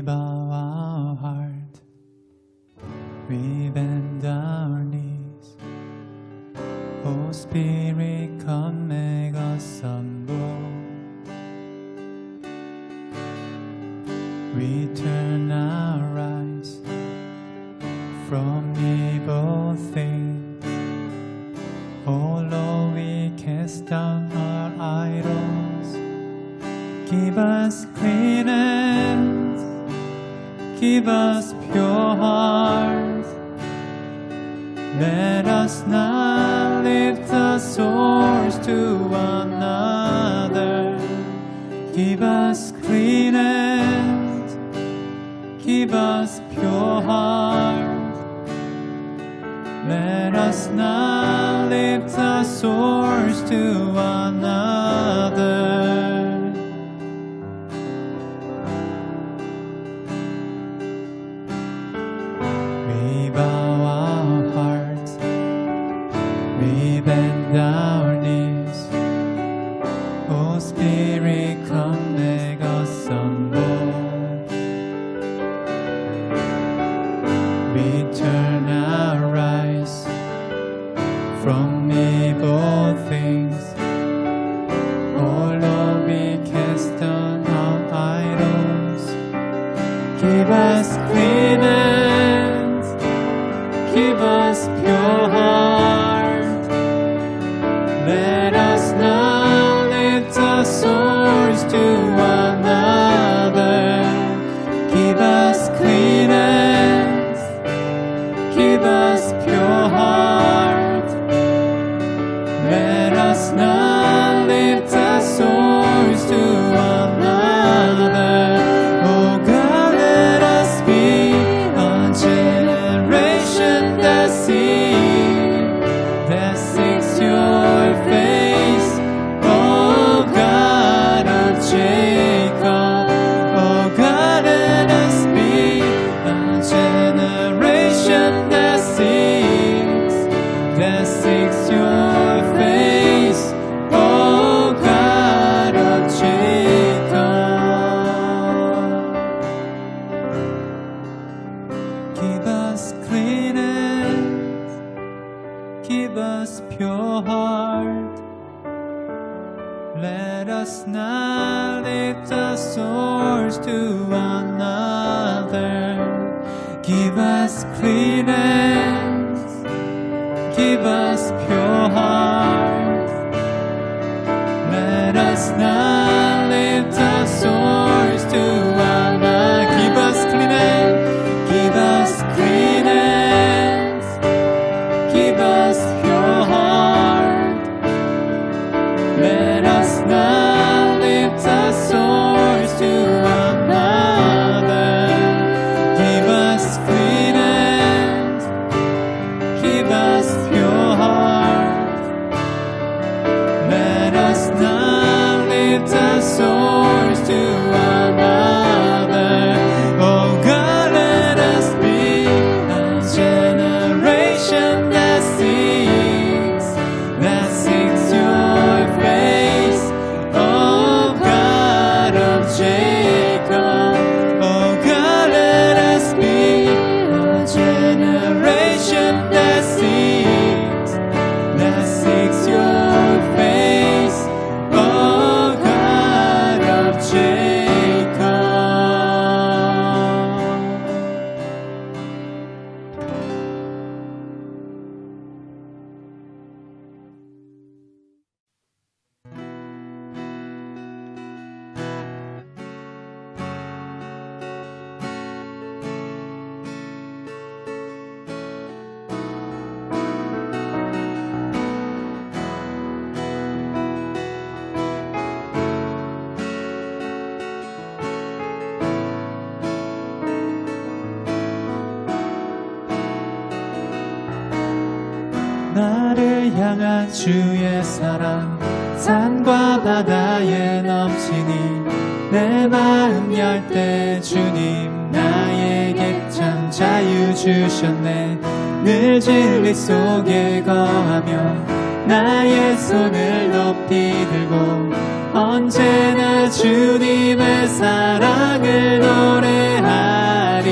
bow our heart, we bend our knees. O Spirit, come make us humble. We turn our eyes from evil things. Oh Lord, we cast down our idols. Give us clean hands, give us pure hearts. Let us not lift our swords to one another. Give us clean hands, give us pure hearts. Let us not lift our swords to one another. We bow our hearts, we bend our knees. O Spirit, come make us humble. We turn our eyes from evil things. Oh Lord, we cast down our idols. Give us clean hands, give us pure heart. Let us not lift our swords to one another. Give us clean hands, give us pure heart. Let us not lift our swords to one another. Oh God, let us be a generation that seeks your face. Oh God of Jacob, oh God, let us be a generation that seeks your face. Oh God of Jacob, give us clean hands, give us pure heart. Let us not lift our swords to one another. Give us clean hands, give us pure heart. Let us not lift our swords to one another. Give us clean hands, give us clean hands, give us pure heart. Let us not lift our swords to one another. Give us clean hands, give us pure heart. Let us not lift our swords to one another. Oh God, let us be a generation that seeks your face. Oh God of Jacob, oh God, let us be a generation that seeks your face. Oh God of Jacob. 나를 향한 주의 사랑 산과 바다에 넘치니 내 마음 열 때 주님 나에게 참 자유 주셨네. 늘 진리 속에 거하며 나의 손을 높이 들고 언제나 주님의 사랑을 노래하리.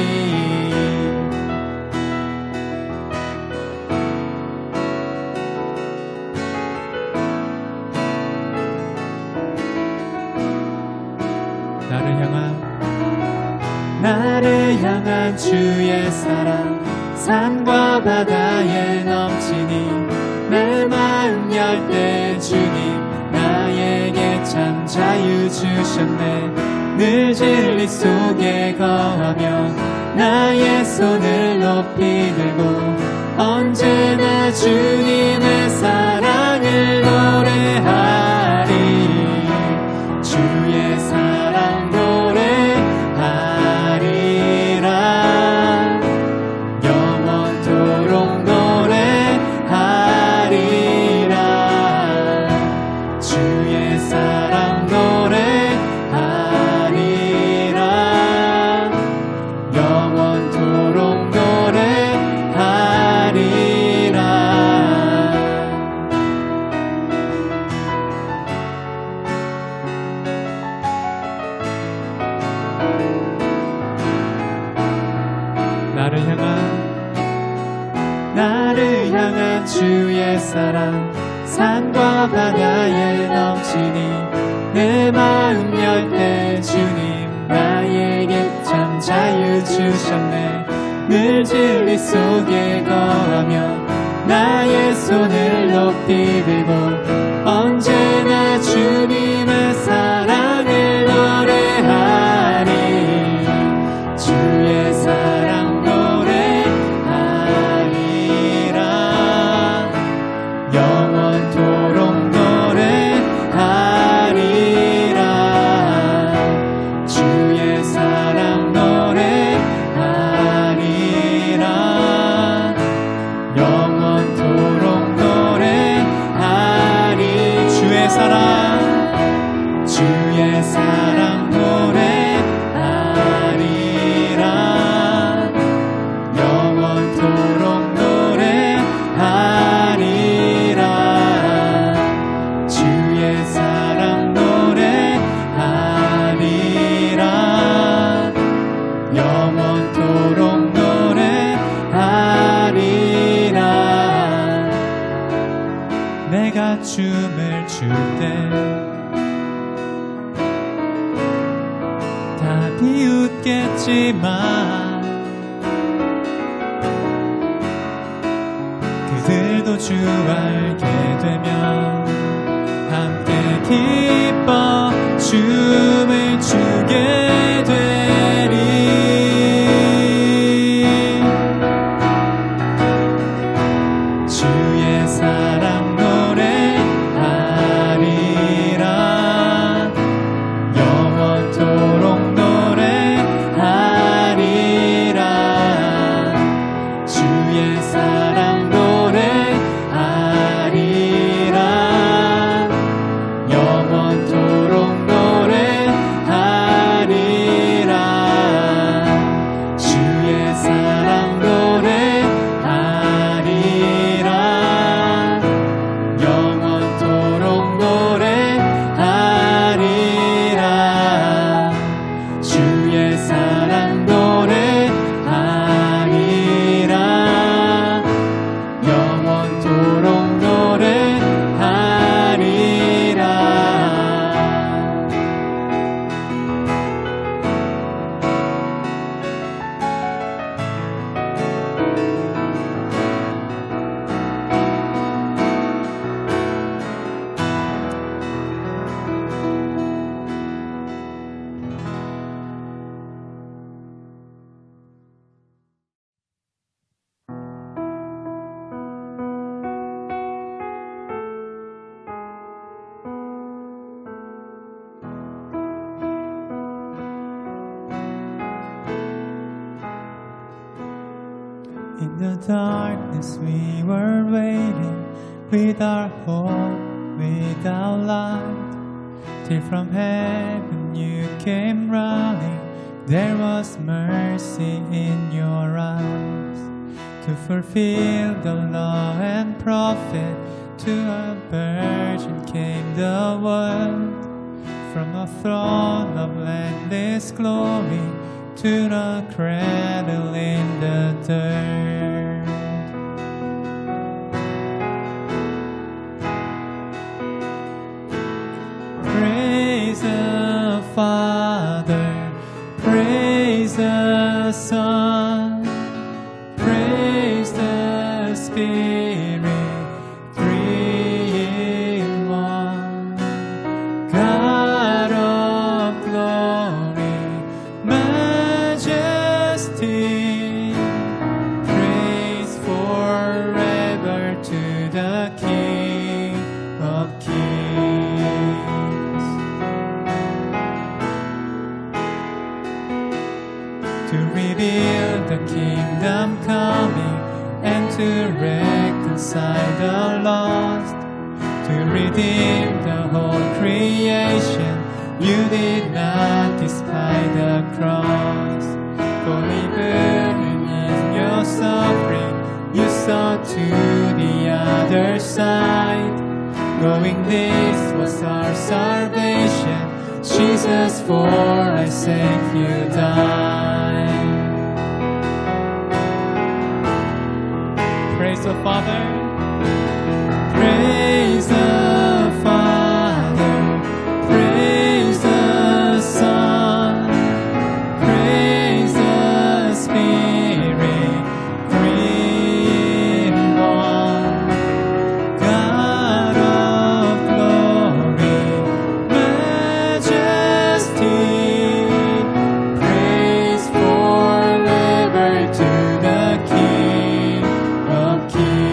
나를 향한 주의 사랑 산과 바다에 넘치니 내 마음 열 때 주님 나에게 참 자유 주셨네. 늘 진리 속에 거하며 나의 손을 높이 들고 언제나 주님의 사랑을 노래하리. 주의 사랑 노래하리라. 영원토록 노래하리라. 주의 사랑 노래하리라. 영원토록 노래하리라. 나를 향한 주의 사랑 산과 바다에 넘치니 내 마음 열 때 주님 나에게 참 자유 주셨네. 늘 진리 속에 거하며 나의 손을 높이 들고 언제나 주님의 사랑을 노래하리. 주의 사랑 노래하리라. 영원토록 노래하리라. 주의 사랑 노래하리라. 영원토록 노래하리. 주의 사랑 주의 사랑 노래하리라. 영원토록 노래하리라. 주의 사랑 노래하리라. 영원토록 노래하리라. 내가 춤을 출 때 다 비웃겠지만 그들도 주 알게 되면 함께 기뻐 춤을 추게 되리. 주의 사랑 노래하리라. 영원토록 노래하리라. 주의 사랑 노래하리라. 영원토록 노래하리라. 주의 사랑 노래하리라. 영원토록 노래하리라. 주의 사랑 노래하리라. 영원토록 노래하리라. In the darkness we were waiting, with our hope without light, till from heaven you came running. There was mercy in your eyes, to fulfill the law and prophet. To a virgin came the word, from the throne of endless glory to the cradle in the dirt. Praise the Father, praise the Son, praise the Spirit, three in one. God of glory, majesty, praise forever to the King of Kings. To reveal the kingdom coming and to reconcile the lost, to redeem the whole creation. You did not despise the cross, for even in your suffering you saw to the other side, knowing this was our salvation. Jesus, for I sake you died. Praise the Father, praise the Father, praise the Son, praise the Spirit, three in one. God of glory, majesty, praise forever to the King of Kings.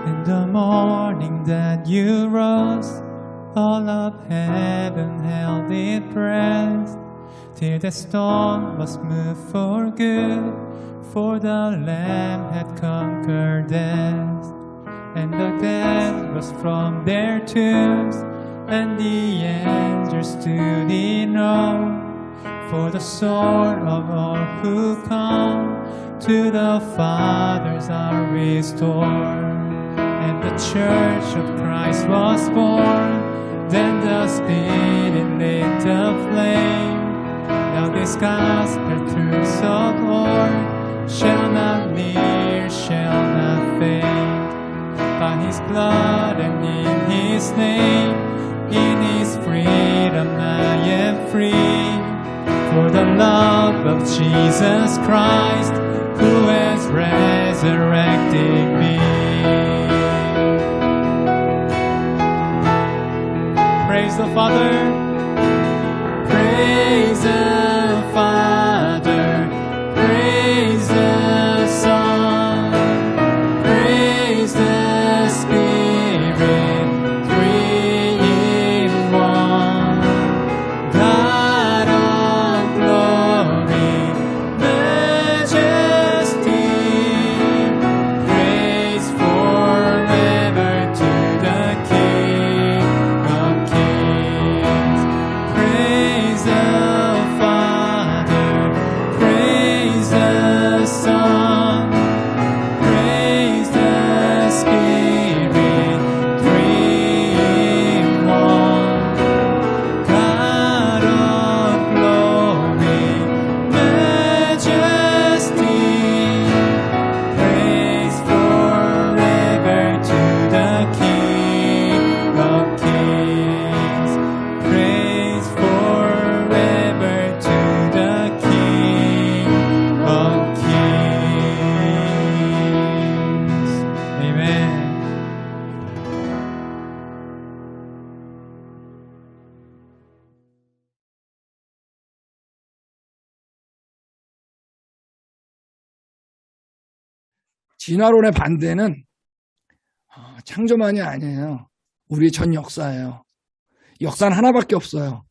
In the morning that you rose, all of heaven held its breath, till the stone was moved for good, for the Lamb had conquered death. And the dead rose from their tombs, and the angels stood in awe, for the soul of all who come to the Fathers are restored. And the church of Christ was born, then the Spirit lit the flame. Now this gospel truth of Lord shall not near, shall not fade. By His blood and in His name, in His freedom I am free. For the love of Jesus Christ, who has resurrected me. Praise the Father, praise the Father, praise the Son, praise the Spirit, three in one. God of glory, majesty, praise forever to the King of Kings. Praise the Father, praise the Son, praise the Spirit, three in one. God of glory, majesty, praise forever to the King of Kings. Praise forever to the King of Kings. Amen. 진화론의 반대는 창조만이 아니에요. 우리 전 역사예요. 역사는 하나밖에 없어요.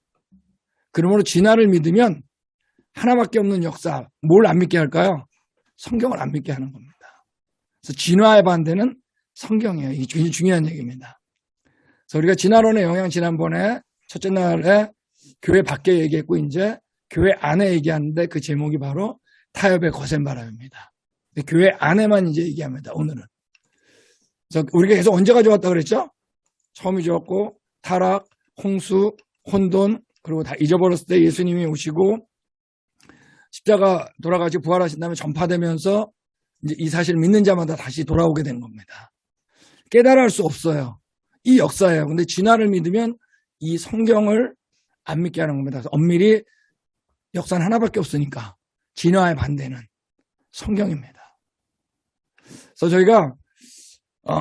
그러므로 진화를 믿으면 하나밖에 없는 역사, 뭘 안 믿게 할까요? 성경을 안 믿게 하는 겁니다. 그래서 진화의 반대는 성경이에요. 이게 굉장히 중요한 얘기입니다. 그래서 우리가 진화론의 영향 지난번에 첫째 날에 교회 밖에 얘기했고 이제 교회 안에 얘기하는데 그 제목이 바로 타협의 거센 바람입니다. 교회 안에만 이제 얘기합니다. 오늘은. 그래서 우리가 계속 언제가 좋았다 그랬죠? 처음이 좋았고 타락, 홍수, 혼돈, 그리고 다 잊어버렸을 때 예수님이 오시고 십자가 돌아가시고 부활하신 다음에 전파되면서 이제 이 사실을 믿는 자마다 다시 돌아오게 된 겁니다. 깨달아 할 수 없어요. 이 역사예요. 근데 진화를 믿으면 이 성경을 안 믿게 하는 겁니다. 그래서 엄밀히 역사는 하나밖에 없으니까 진화의 반대는 성경입니다. 그래서 저희가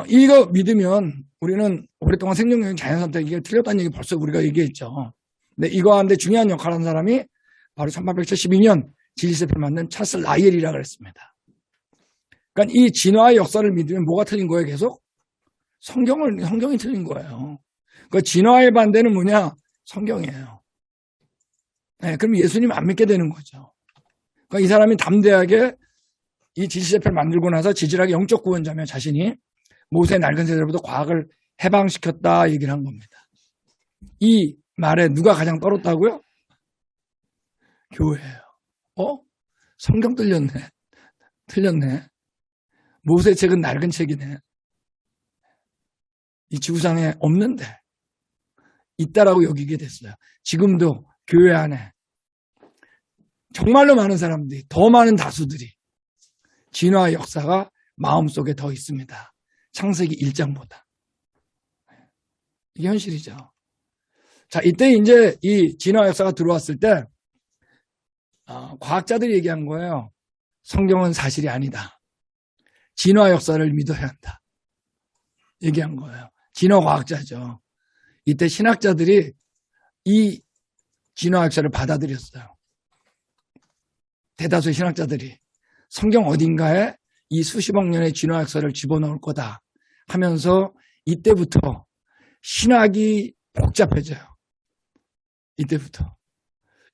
이거 믿으면 우리는 오랫동안 생존경영 자연선택 이게 틀렸다는 얘기 벌써 우리가 얘기했죠. 근데 이거 하는데 중요한 역할을 한 사람이 바로 1872년 진리세표를 만든 찰스 라이엘이라고 그랬습니다. 그러니까 이 진화의 역사를 믿으면 뭐가 틀린 거예요? 계속 성경이 틀린 거예요. 그 진화의 반대는 뭐냐? 성경이에요. 네, 그럼 예수님 안 믿게 되는 거죠. 그러니까 이 사람이 담대하게 이 진리세표를 만들고 나서 지질학의 영적 구원자며 자신이 모세의 낡은 세대로부터 과학을 해방시켰다 얘기를 한 겁니다. 이 말에 누가 가장 떨었다고요? 교회예요. 성경 틀렸네. 모세 책은 낡은 책이네. 이 지구상에 없는데 있다라고 여기게 됐어요. 지금도 교회 안에 정말로 많은 사람들이, 더 많은 다수들이 진화의 역사가 마음속에 더 있습니다. 창세기 1장보다. 이게 현실이죠. 자, 이때 이제 이 진화 역사가 들어왔을 때 과학자들이 얘기한 거예요. 성경은 사실이 아니다. 진화 역사를 믿어야 한다. 얘기한 거예요. 진화 과학자죠. 이때 신학자들이 이 진화 역사를 받아들였어요. 대다수의 신학자들이 성경 어딘가에 이 수십억 년의 진화 역사를 집어넣을 거다 하면서 이때부터 신학이 복잡해져요.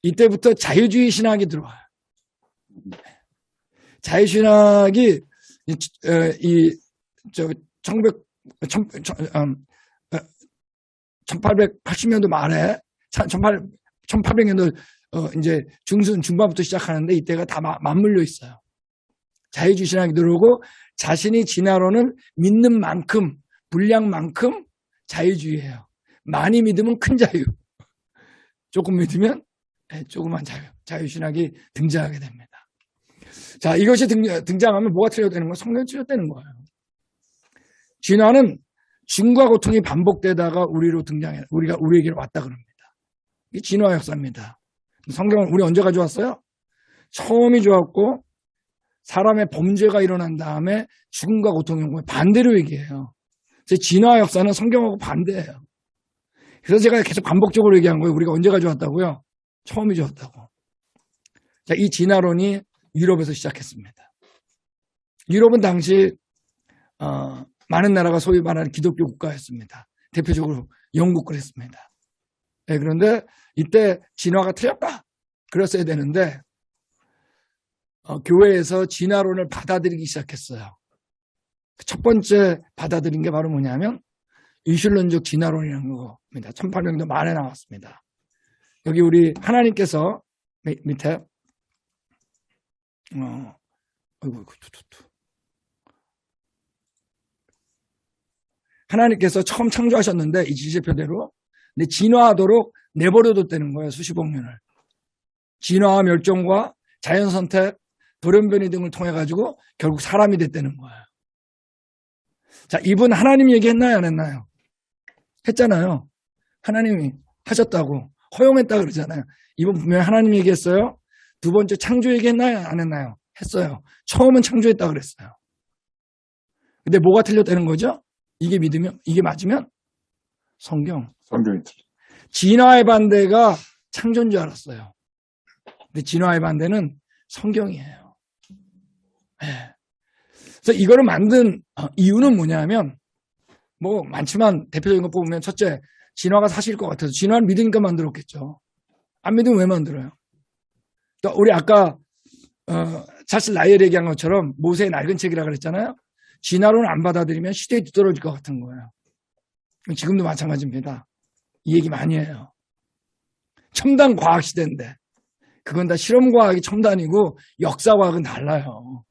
이때부터 자유주의 신학이 들어와요. 자유신학이 1880년도 말에 1800년도 이제 중반부터 시작하는데 이때가 다 맞물려 있어요. 자유주의 신학이 들어오고 자신이 진화론을 믿는 만큼 분량만큼 자유주의예요. 많이 믿으면 큰 자유, 조금 믿으면 조그만 자유신학이 등장하게 됩니다. 자, 이것이 등장하면 뭐가 틀려되는 거예요? 성경이 틀려되는 거예요. 진화는 증과 고통이 반복되다가 우리에게로 왔다 그럽니다. 이게 진화 역사입니다. 성경은 우리 언제 가져왔어요? 처음이 좋았고 사람의 범죄가 일어난 다음에 죽음과 고통이 온 거예요. 반대로 얘기해요. 진화 역사는 성경하고 반대예요. 그래서 제가 계속 반복적으로 얘기한 거예요. 우리가 언제 가져왔다고요? 처음이 좋았다고. 자, 이 진화론이 유럽에서 시작했습니다. 유럽은 당시 많은 나라가 소위 말하는 기독교 국가였습니다. 대표적으로 영국 그랬습니다. 네, 그런데 이때 진화가 틀렸다 그랬어야 되는데 교회에서 진화론을 받아들이기 시작했어요. 첫 번째 받아들인 게 바로 뭐냐면 이슐론적 진화론이라는 겁니다. 1800년도 말에 나왔습니다. 여기 우리 하나님께서 밑에 하나님께서 처음 창조하셨는데 이 지시표대로 근데 진화하도록 내버려뒀다는 거예요. 수십억 년을. 진화와 멸종과 자연선택, 돌연변이 등을 통해 가지고 결국 사람이 됐다는 거예요. 자, 이분 하나님 얘기했나요? 안 했나요? 했잖아요. 하나님이 하셨다고 허용했다 그러잖아요. 이분 분명히 하나님 얘기했어요. 두 번째 창조 얘기했나요? 안 했나요? 했어요. 처음은 창조했다 그랬어요. 근데 뭐가 틀렸다는 거죠? 이게 맞으면 성경이 틀려. 진화의 반대가 창조인 줄 알았어요. 근데 진화의 반대는 성경이에요. 네. 그래서 이거를 만든 이유는 뭐냐면 뭐 많지만 대표적인 거 뽑으면 첫째, 진화가 사실일 것 같아서 진화를 믿으니까 만들었겠죠. 안 믿으면 왜 만들어요? 또 우리 아까 찰스 라이엘 얘기한 것처럼 모세의 낡은 책이라고 그랬잖아요. 진화론을 안 받아들이면 시대에 뒤떨어질 것 같은 거예요. 지금도 마찬가지입니다. 이 얘기 많이 해요. 첨단 과학 시대인데 그건 다 실험과학이 첨단이고 역사과학은 달라요.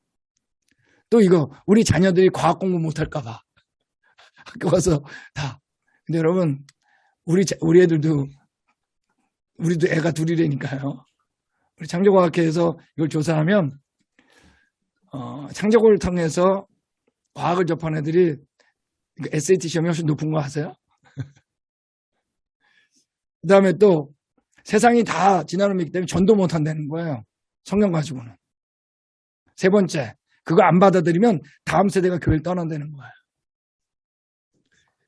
또 이거 우리 자녀들이 과학 공부 못할까 봐 학교 가서 다. 근데 여러분, 우리 애들도, 우리도 애가 둘이라니까요. 우리 창조과학회에서 이걸 조사하면, 창조과학을 통해서 과학을 접한 애들이 SAT 시험이 훨씬 높은 거 아세요? 그 다음에 또 세상이 다 진화론 믿기 때문에 전도 못 한다는 거예요. 성경 가지고는. 세 번째, 그거 안 받아들이면 다음 세대가 교회를 떠난다는 거예요.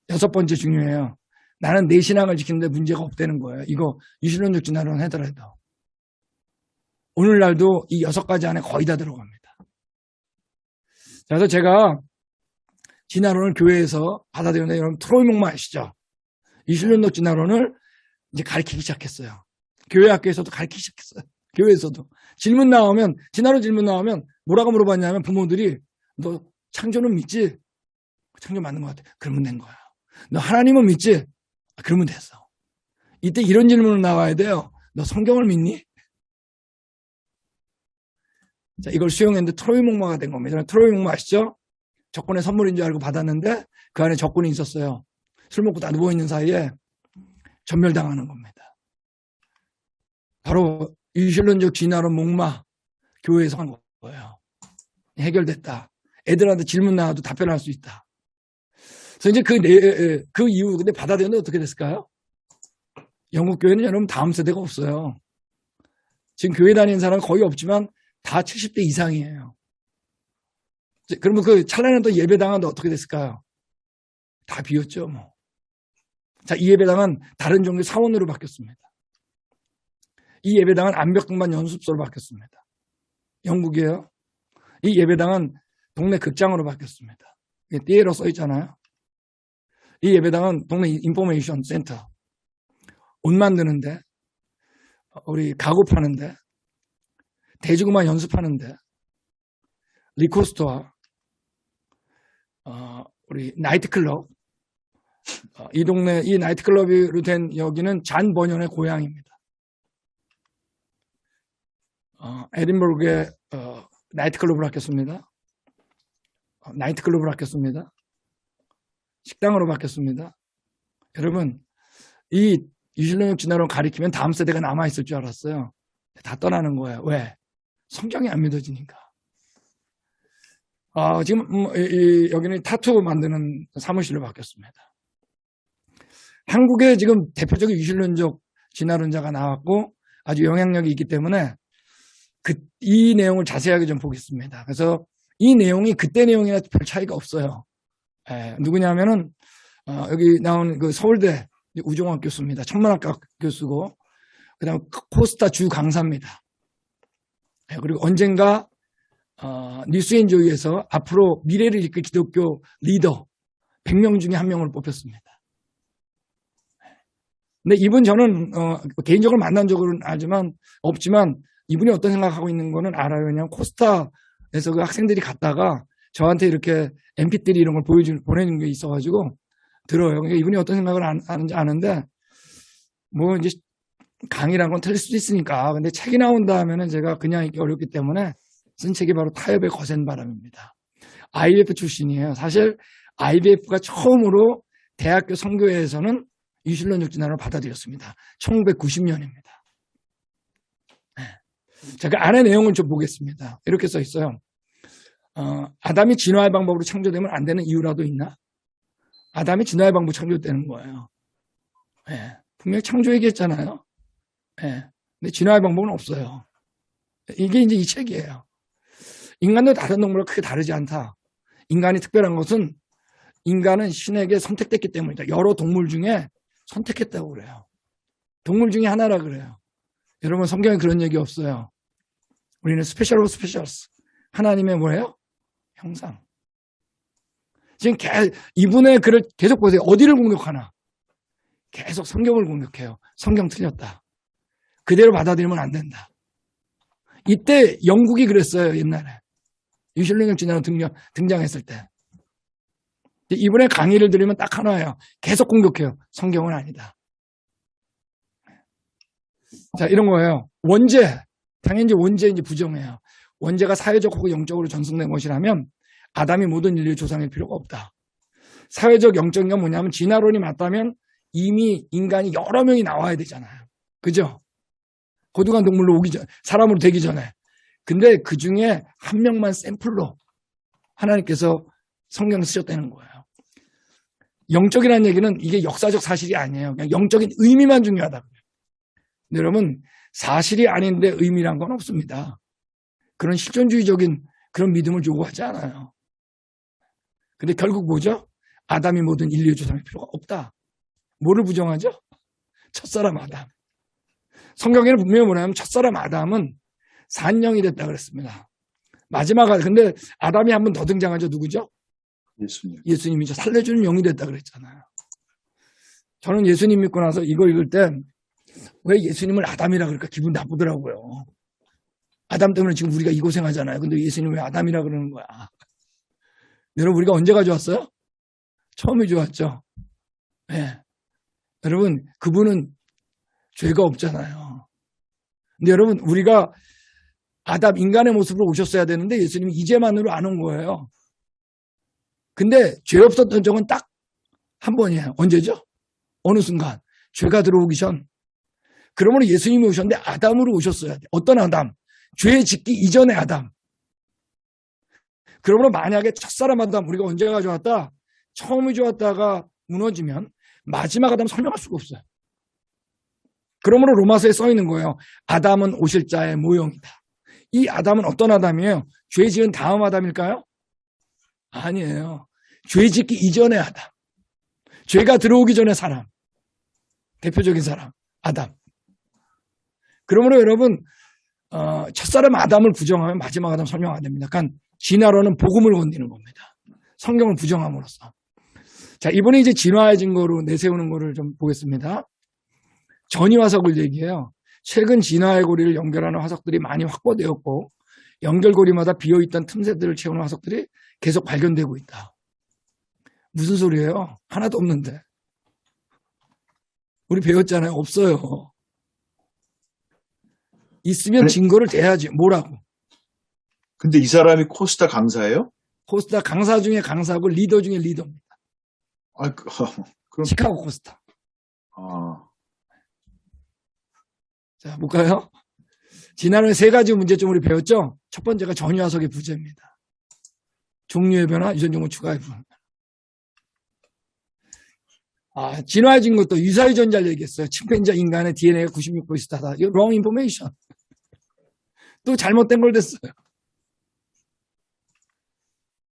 여섯 번째 중요해요. 나는 내 신앙을 지키는데 문제가 없다는 거예요. 이거 유신론적 진화론 하더라도. 오늘날도 이 6가지 안에 거의 다 들어갑니다. 그래서 제가 진화론을 교회에서 받아들였는데 여러분 트로이 목마 아시죠? 유신론적 진화론을 이제 가르치기 시작했어요. 교회 학교에서도 가르치기 시작했어요. 교회에서도. 진화론 질문 나오면 뭐라고 물어봤냐면 부모들이 너 창조는 믿지? 창조 맞는 것 같아. 그러면 된 거야. 너 하나님은 믿지? 그러면 됐어. 이때 이런 질문을 나와야 돼요. 너 성경을 믿니? 자, 이걸 수용했는데 트로이 목마가 된 겁니다. 트로이 목마 아시죠? 적군의 선물인 줄 알고 받았는데 그 안에 적군이 있었어요. 술 먹고 다 누워있는 사이에 전멸당하는 겁니다. 바로 유신론적 진화론 목마 교회에서 한 거예요. 해결됐다. 애들한테 질문 나와도 답변할 수 있다. 그래서 이제 그 이후 근데 받아들였는데 어떻게 됐을까요? 영국 교회는 여러분 다음 세대가 없어요. 지금 교회 다니는 사람은 거의 없지만 다 70대 이상이에요. 그러면 그 찰나는 또 예배당은 어떻게 됐을까요? 다 비었죠, 뭐. 자, 이 예배당은 다른 종교 사원으로 바뀌었습니다. 이 예배당은 암벽등반 연습소로 바뀌었습니다. 영국이에요. 이 예배당은 동네 극장으로 바뀌었습니다. 이게 띠에로 써 있잖아요. 이 예배당은 동네 인포메이션 센터. 옷 만드는데, 우리 가구 파는데, 대중음악 연습하는데, 리코스토와 우리 나이트클럽, 이 동네 이 나이트클럽으로 된 여기는 잔 버년의 고향입니다. 에딘버그의 나이트클럽으로 바뀌었습니다. 나이트클럽으로 바뀌었습니다. 식당으로 바뀌었습니다. 여러분, 이 유신론적 진화론 가리키면 다음 세대가 남아있을 줄 알았어요. 다 떠나는 거예요. 왜? 성경이 안 믿어지니까. 지금 여기는 타투 만드는 사무실로 바뀌었습니다. 한국에 지금 대표적인 유신론적 진화론자가 나왔고 아주 영향력이 있기 때문에 이 내용을 자세하게 좀 보겠습니다. 그래서 이 내용이 그때 내용이나 별 차이가 없어요. 누구냐면은 여기 나온 그 서울대 우종학 교수입니다. 천문학과 교수고 그다음 코스타 주 강사입니다. 그리고 언젠가 뉴스앤조이에서 앞으로 미래를 이끌 기독교 리더 100명 중에 한 명을 뽑혔습니다. 근데 이분 저는 개인적으로 만난 적은 없지만 이분이 어떤 생각하고 있는 거는 알아요. 왜냐하면 코스타에서 그 학생들이 갔다가 저한테 이렇게 mp3 이런 걸 보내는 게 있어가지고 들어요. 그러니까 이분이 어떤 생각을 하는지 아는데 뭐 이제 강의란 건 틀릴 수도 있으니까. 근데 책이 나온다 하면은 제가 그냥 읽기 어렵기 때문에 쓴 책이 바로 타협의 거센 바람입니다. IBF 출신이에요. 사실 IBF가 처음으로 대학교 선교회에서는 유신론적 진화론을 받아들였습니다. 1990년입니다. 자, 그 안의 내용을 좀 보겠습니다. 이렇게 써 있어요. 아담이 진화의 방법으로 창조되면 안 되는 이유라도 있나? 아담이 진화의 방법으로 창조되는 거예요. 분명히 창조 얘기했잖아요. 근데 진화의 방법은 없어요. 이게 이제 이 책이에요. 인간도 다른 동물과 크게 다르지 않다. 인간이 특별한 것은 인간은 신에게 선택됐기 때문이다. 여러 동물 중에 선택했다고 그래요. 동물 중에 하나라 그래요. 여러분 성경에 그런 얘기 없어요. 우리는 스페셜 오브 스페셜스. 하나님의 뭐예요? 형상. 지금 이분의 글을 계속 보세요. 어디를 공격하나? 계속 성경을 공격해요. 성경 틀렸다. 그대로 받아들이면 안 된다. 이때 영국이 그랬어요. 옛날에. 유신론적 진화론 등장했을 때. 이분의 강의를 들으면 딱 하나예요. 계속 공격해요. 성경은 아니다. 자, 이런 거예요. 원죄. 당연히 원죄 이제 부정해요. 원죄가 사회적 혹은 영적으로 전승된 것이라면 아담이 모든 인류의 조상일 필요가 없다. 사회적 영적인 건 뭐냐면 진화론이 맞다면 이미 인간이 여러 명이 나와야 되잖아요. 그죠? 고등한 동물로 오기 전, 사람으로 되기 전에. 근데 그 중에 한 명만 샘플로 하나님께서 성경을 쓰셨다는 거예요. 영적이라는 얘기는 이게 역사적 사실이 아니에요. 그냥 영적인 의미만 중요하다. 근데 여러분, 사실이 아닌데 의미란 건 없습니다. 그런 실존주의적인 그런 믿음을 요구하지 않아요. 근데 결국 뭐죠? 아담이 모든 인류의 조상일 필요가 없다. 뭐를 부정하죠? 첫사람 아담. 성경에는 분명히 뭐냐면 첫사람 아담은 산령이 됐다 그랬습니다. 마지막 근데 아담이 한 번 더 등장하죠. 누구죠? 예수님이죠. 살려주는 영이 됐다 그랬잖아요. 저는 예수님 믿고 나서 이거 읽을 때 왜 예수님을 아담이라 그럴까 기분 나쁘더라고요. 아담 때문에 지금 우리가 이 고생하잖아요. 근데 예수님 왜 아담이라 그러는 거야? 여러분 우리가 언제가 좋았어요? 처음이 좋았죠. 네. 여러분 그분은 죄가 없잖아요. 근데 여러분 우리가 아담 인간의 모습으로 오셨어야 되는데 예수님이 이제만으로 안 온 거예요. 근데 죄 없었던 적은 딱 한 번이에요. 언제죠? 어느 순간 죄가 들어오기 전. 그러므로 예수님이 오셨는데 아담으로 오셨어야 돼. 어떤 아담? 죄 짓기 이전의 아담. 그러므로 만약에 첫사람 아담 우리가 언제가 좋았다? 처음이 좋았다가 무너지면 마지막 아담 설명할 수가 없어요. 그러므로 로마서에 써 있는 거예요. 아담은 오실 자의 모형이다. 이 아담은 어떤 아담이에요? 죄 지은 다음 아담일까요? 아니에요. 죄 짓기 이전의 아담. 죄가 들어오기 전의 사람. 대표적인 사람. 아담. 그러므로 여러분 첫사람 아담을 부정하면 마지막 아담 설명 안 됩니다. 그러니까 진화론은 복음을 건드리는 겁니다. 성경을 부정함으로써. 자, 이번에 이제 진화의 증거로 내세우는 거를 좀 보겠습니다. 전이 화석을 얘기해요. 최근 진화의 고리를 연결하는 화석들이 많이 확보되었고 연결고리마다 비어있던 틈새들을 채우는 화석들이 계속 발견되고 있다. 무슨 소리예요? 하나도 없는데. 우리 배웠잖아요. 없어요. 있으면 증거를 대야지. 뭐라고? 근데 이 사람이 코스타 강사예요? 코스타 강사 중에 강사고 리더 중에 리더입니다. 그럼 시카고 코스타. 아. 자, 볼까요? 지난해 세 가지 문제점 우리 배웠죠? 첫 번째가 전이화석의 부재입니다. 종류의 변화, 유전 정보 추가의 불안. 진화해진 것도 유사의 전자를 얘기했어요. 침팬지와 인간의 DNA가 96%다. 이거 wrong information. 또 잘못된 걸 됐어요.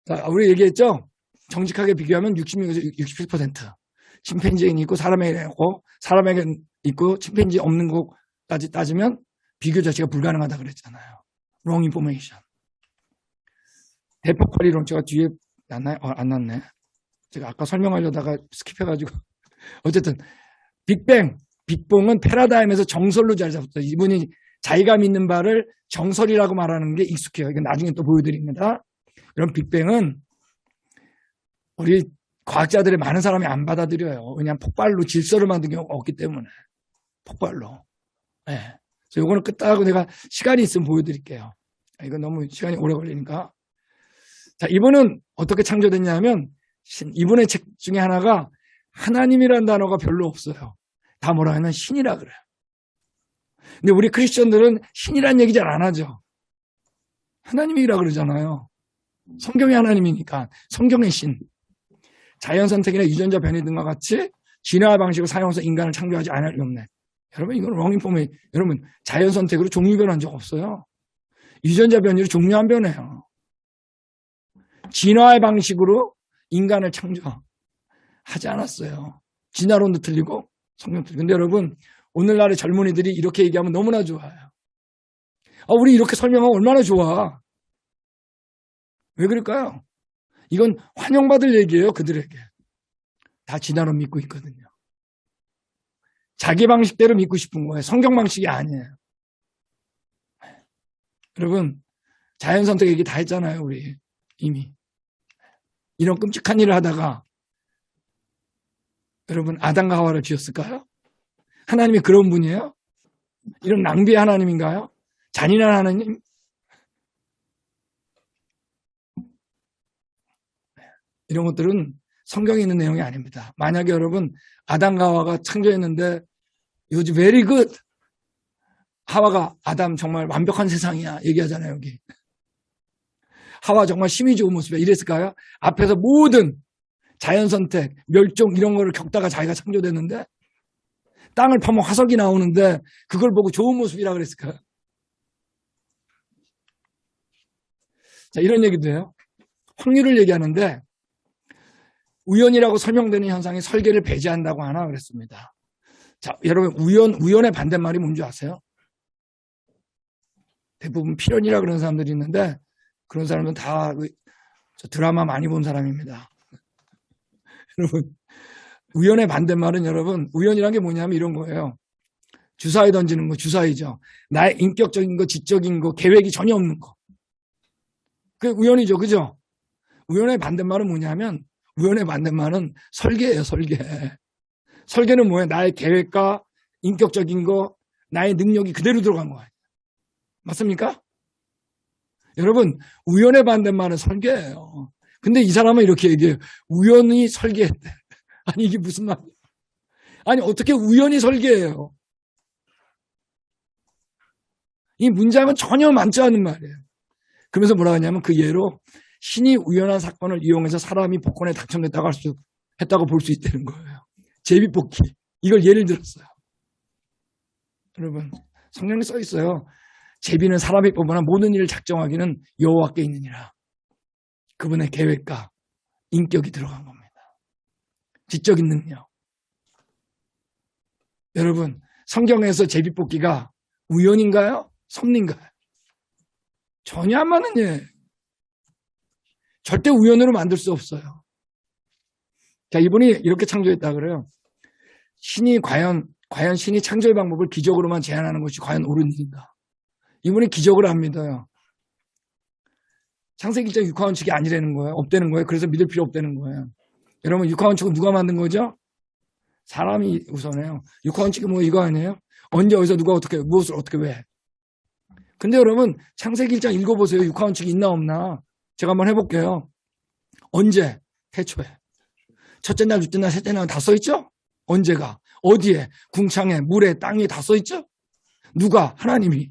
자, 우리 얘기했죠? 정직하게 비교하면 66에서 67%. 침팬지에는 있고 사람에게 있고 사람에게 있고 침팬지 없는 것까지 따지면 비교 자체가 불가능하다 그랬잖아요. wrong information. 대폭발 이론 제가 뒤에 났나요? 안 났네. 제가 아까 설명하려다가 스킵해가지고 어쨌든 빅뱅은 패러다임에서 정설로 자리 잡았어요. 이분이 자기가 믿는 바를 정설이라고 말하는 게 익숙해요. 이건 나중에 또 보여드립니다. 이런 빅뱅은 우리 과학자들의 많은 사람이 안 받아들여요. 왜냐하면 폭발로 질서를 만든 경우가 없기 때문에. 폭발로. 네. 그래서 이거는 끝나고 내가 시간이 있으면 보여드릴게요. 이건 너무 시간이 오래 걸리니까. 자, 이분은 어떻게 창조됐냐면 이분의 책 중에 하나가 하나님이라는 단어가 별로 없어요. 다 뭐라 하면 신이라 그래요. 근데 우리 크리스천들은 신이란 얘기 잘 안 하죠. 하나님이라 그러잖아요. 성경이 하나님이니까 성경의 신. 자연 선택이나 유전자 변이 등과 같이 진화 방식을 사용해서 인간을 창조하지 않을 리 없네. 여러분 이건 wrong information. 여러분 자연 선택으로 종류 변한 적 없어요. 유전자 변이로 종류 안 변해요. 진화의 방식으로 인간을 창조하지 않았어요. 진화론도 틀리고 성경도 틀리고. 근데 여러분 오늘날의 젊은이들이 이렇게 얘기하면 너무나 좋아요. 우리 이렇게 설명하면 얼마나 좋아. 왜 그럴까요? 이건 환영받을 얘기예요. 그들에게. 다 진화론 믿고 있거든요. 자기 방식대로 믿고 싶은 거예요. 성경 방식이 아니에요. 여러분 자연 선택 얘기 다 했잖아요. 우리 이미. 이런 끔찍한 일을 하다가 여러분 아담과 하와를 지었을까요? 하나님이 그런 분이에요? 이런 낭비의 하나님인가요? 잔인한 하나님? 이런 것들은 성경에 있는 내용이 아닙니다. 만약에 여러분 아담과 하와가 창조했는데 요즘 very good 하와가 아담 정말 완벽한 세상이야 얘기하잖아요. 여기 하와 정말 힘이 좋은 모습이야 이랬을까요? 앞에서 모든 자연선택, 멸종 이런 거를 겪다가 자기가 창조됐는데 땅을 파면 화석이 나오는데 그걸 보고 좋은 모습이라 그랬을까요? 자, 이런 얘기도 해요. 확률을 얘기하는데 우연이라고 설명되는 현상이 설계를 배제한다고 하나 그랬습니다. 자, 여러분 우연의 반대말이 뭔지 아세요? 대부분 필연이라 그러는 사람들이 있는데 그런 사람은 다 드라마 많이 본 사람입니다. 여러분 우연의 반대말은 여러분 우연이란 게 뭐냐면 이런 거예요. 주사위 던지는 거 주사위죠. 나의 인격적인 거 지적인 거 계획이 전혀 없는 거. 그게 우연이죠. 그죠? 우연의 반대말은 뭐냐면 우연의 반대말은 설계예요. 설계. 설계는 뭐예요? 나의 계획과 인격적인 거 나의 능력이 그대로 들어간 거예요. 맞습니까? 여러분 우연의 반대말은 설계예요. 근데 이 사람은 이렇게 얘기해요. 우연히 설계했대. 아니 이게 무슨 말이야? 아니 어떻게 우연히 설계해요? 이 문장은 전혀 맞지 않는 말이에요. 그러면서 뭐라 하냐면 그 예로 신이 우연한 사건을 이용해서 사람이 복권에 당첨됐다고 했다고 볼 수 있다는 거예요. 제비뽑기. 이걸 예를 들었어요. 여러분 성경에 써 있어요. 제비는 사람이 뽑거나 모든 일을 작정하기는 여호와께 있느니라. 그분의 계획과 인격이 들어간 겁니다. 지적인 능력. 여러분 성경에서 제비뽑기가 우연인가요? 섭리인가요? 전혀 안 맞는 예. 절대 우연으로 만들 수 없어요. 자, 이분이 이렇게 창조했다 그래요. 신이 과연 신이 창조의 방법을 기적으로만 제안하는 것이 과연 옳은 일인가? 이분이 기적을 안 믿어요. 창세기 1장 육하원칙이 아니라는 거예요. 없다는 거예요. 그래서 믿을 필요 없다는 거예요. 여러분 육하원칙은 누가 만든 거죠? 사람이 우선해요. 육하원칙이 뭐 이거 아니에요? 언제 어디서 누가 어떻게 무엇을 어떻게 왜? 근데 여러분 창세기 1장 읽어보세요. 육하원칙이 있나 없나? 제가 한번 해볼게요. 언제? 태초에. 첫째 날, 둘째 날, 셋째 날 다 써있죠? 언제가? 어디에? 궁창에, 물에, 땅에 다 써있죠? 누가? 하나님이.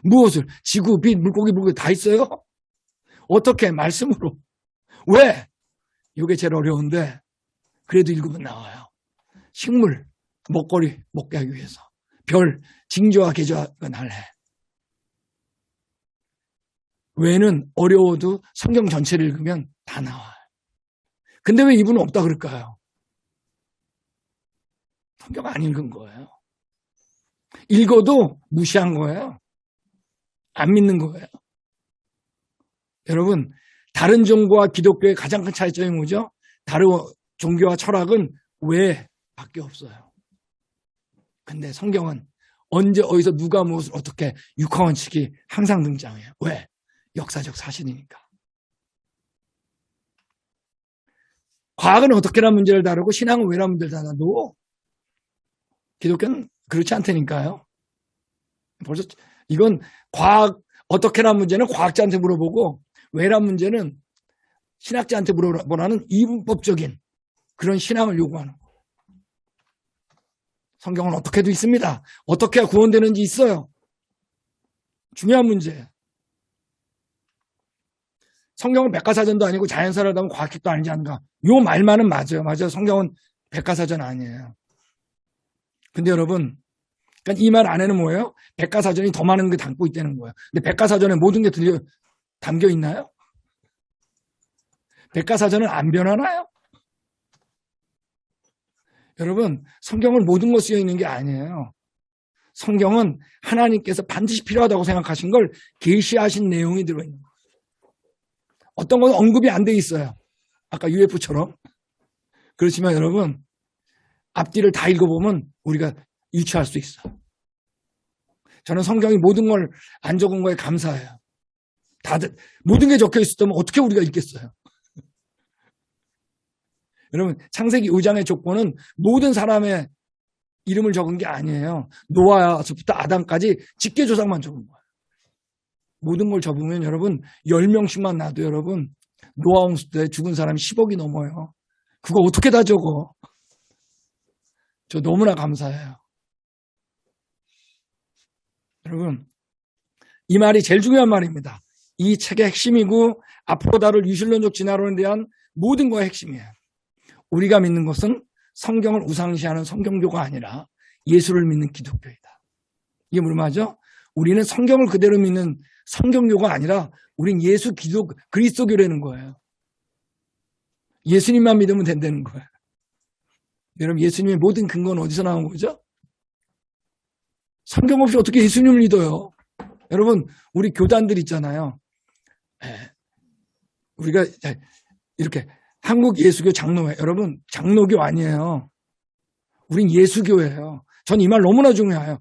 무엇을? 지구, 빛, 물고기, 다 있어요? 어떻게? 말씀으로. 왜? 이게 제일 어려운데 그래도 읽으면 나와요. 식물, 먹거리 먹게 하기 위해서. 별, 징조와 계좌가 날해. 외에는 어려워도 성경 전체를 읽으면 다 나와요. 근데 왜 이분은 없다 그럴까요? 성경 안 읽은 거예요. 읽어도 무시한 거예요. 안 믿는 거예요. 여러분 다른 종교와 기독교의 가장 큰 차이점이 뭐죠? 다른 종교와 철학은 왜밖에 없어요. 근데 성경은 언제 어디서 누가 무엇을 어떻게 육하원칙이 항상 등장해요. 왜? 역사적 사실이니까. 과학은 어떻게란 문제를 다루고 신앙은 왜란 문제를 다루고 기독교는 그렇지 않다니까요. 벌써 이건 과학 어떻게란 문제는 과학자한테 물어보고 왜란 문제는 신학자한테 물어보라는 이분법적인 그런 신앙을 요구하는 거예요. 성경은 어떻게도 있습니다. 어떻게 해야 구원되는지 있어요. 중요한 문제예요. 성경은 백과사전도 아니고 자연사라도 하면 과학책도 아니지 않는가. 요 말만은 맞아요. 맞아요. 성경은 백과사전 아니에요. 근데 여러분, 그러니까 이 말 안에는 뭐예요? 백과사전이 더 많은 게 담고 있다는 거예요. 근데 백과사전에 모든 게 담겨 있나요? 백과사전은 안 변하나요? 여러분, 성경은 모든 것 쓰여 있는 게 아니에요. 성경은 하나님께서 반드시 필요하다고 생각하신 걸 계시하신 내용이 들어있는 거예요. 어떤 건 언급이 안 돼 있어요. 아까 UF처럼. 그렇지만 여러분, 앞뒤를 다 읽어보면 우리가 유추할 수 있어요. 저는 성경이 모든 걸 안 적은 거에 감사해요. 다들 모든 게 적혀 있었다면 어떻게 우리가 읽겠어요? 여러분 창세기 5장의 족보는 모든 사람의 이름을 적은 게 아니에요. 노아서부터 아담까지 직계조상만 적은 거예요. 모든 걸 적으면 여러분 10명씩만 놔도 여러분 노아 홍수 때 죽은 사람이 10억이 넘어요. 그거 어떻게 다 적어? 저 너무나 감사해요. 여러분, 이 말이 제일 중요한 말입니다. 이 책의 핵심이고 앞으로 다룰 유실론적 진화론에 대한 모든 거의 핵심이에요. 우리가 믿는 것은 성경을 우상시하는 성경교가 아니라 예수를 믿는 기독교이다. 이게 무슨 말이죠? 우리는 성경을 그대로 믿는 성경교가 아니라 우린 예수 그리스도교라는 거예요. 예수님만 믿으면 된다는 거예요. 여러분, 예수님의 모든 근거는 어디서 나온 거죠? 성경 없이 어떻게 예수님을 믿어요? 여러분, 우리 교단들 있잖아요. 우리가 이렇게 한국 예수교 장로회, 여러분 장로교 아니에요. 우린 예수교예요. 전 이 말 너무나 중요해요.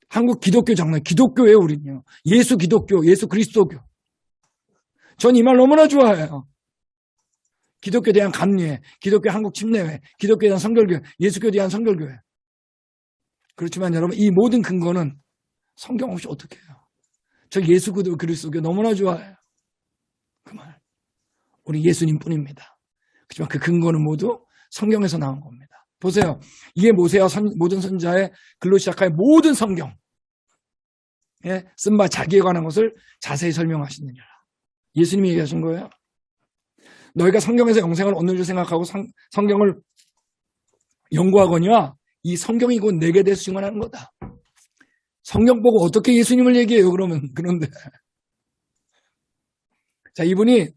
한국 기독교 장로회, 기독교예요 우린요. 예수 기독교, 예수 그리스도교. 전 이 말 너무나 좋아해요. 기독교에 대한 감리회, 기독교 한국 침례회, 기독교에 대한 성결교회, 예수교에 대한 성결교회. 그렇지만 여러분, 이 모든 근거는 성경 없이 어떻게 해요? 저 예수 그리스도교 너무나 좋아해요. 그 말. 우리 예수님 뿐입니다. 그렇지만 그 근거는 모두 성경에서 나온 겁니다. 보세요. 이게 모세와 모든 선지자의 글로 시작하여 모든 성경에 쓴 바 자기에 관한 것을 자세히 설명하시느니라. 예수님이 얘기하신 거예요. 너희가 성경에서 영생을 얻는 줄 생각하고 성경을 연구하거니와 이 성경이 곧 내게 대해서 증언하는 거다. 성경 보고 어떻게 예수님을 얘기해요, 그러면. 그런데. 자, 이분이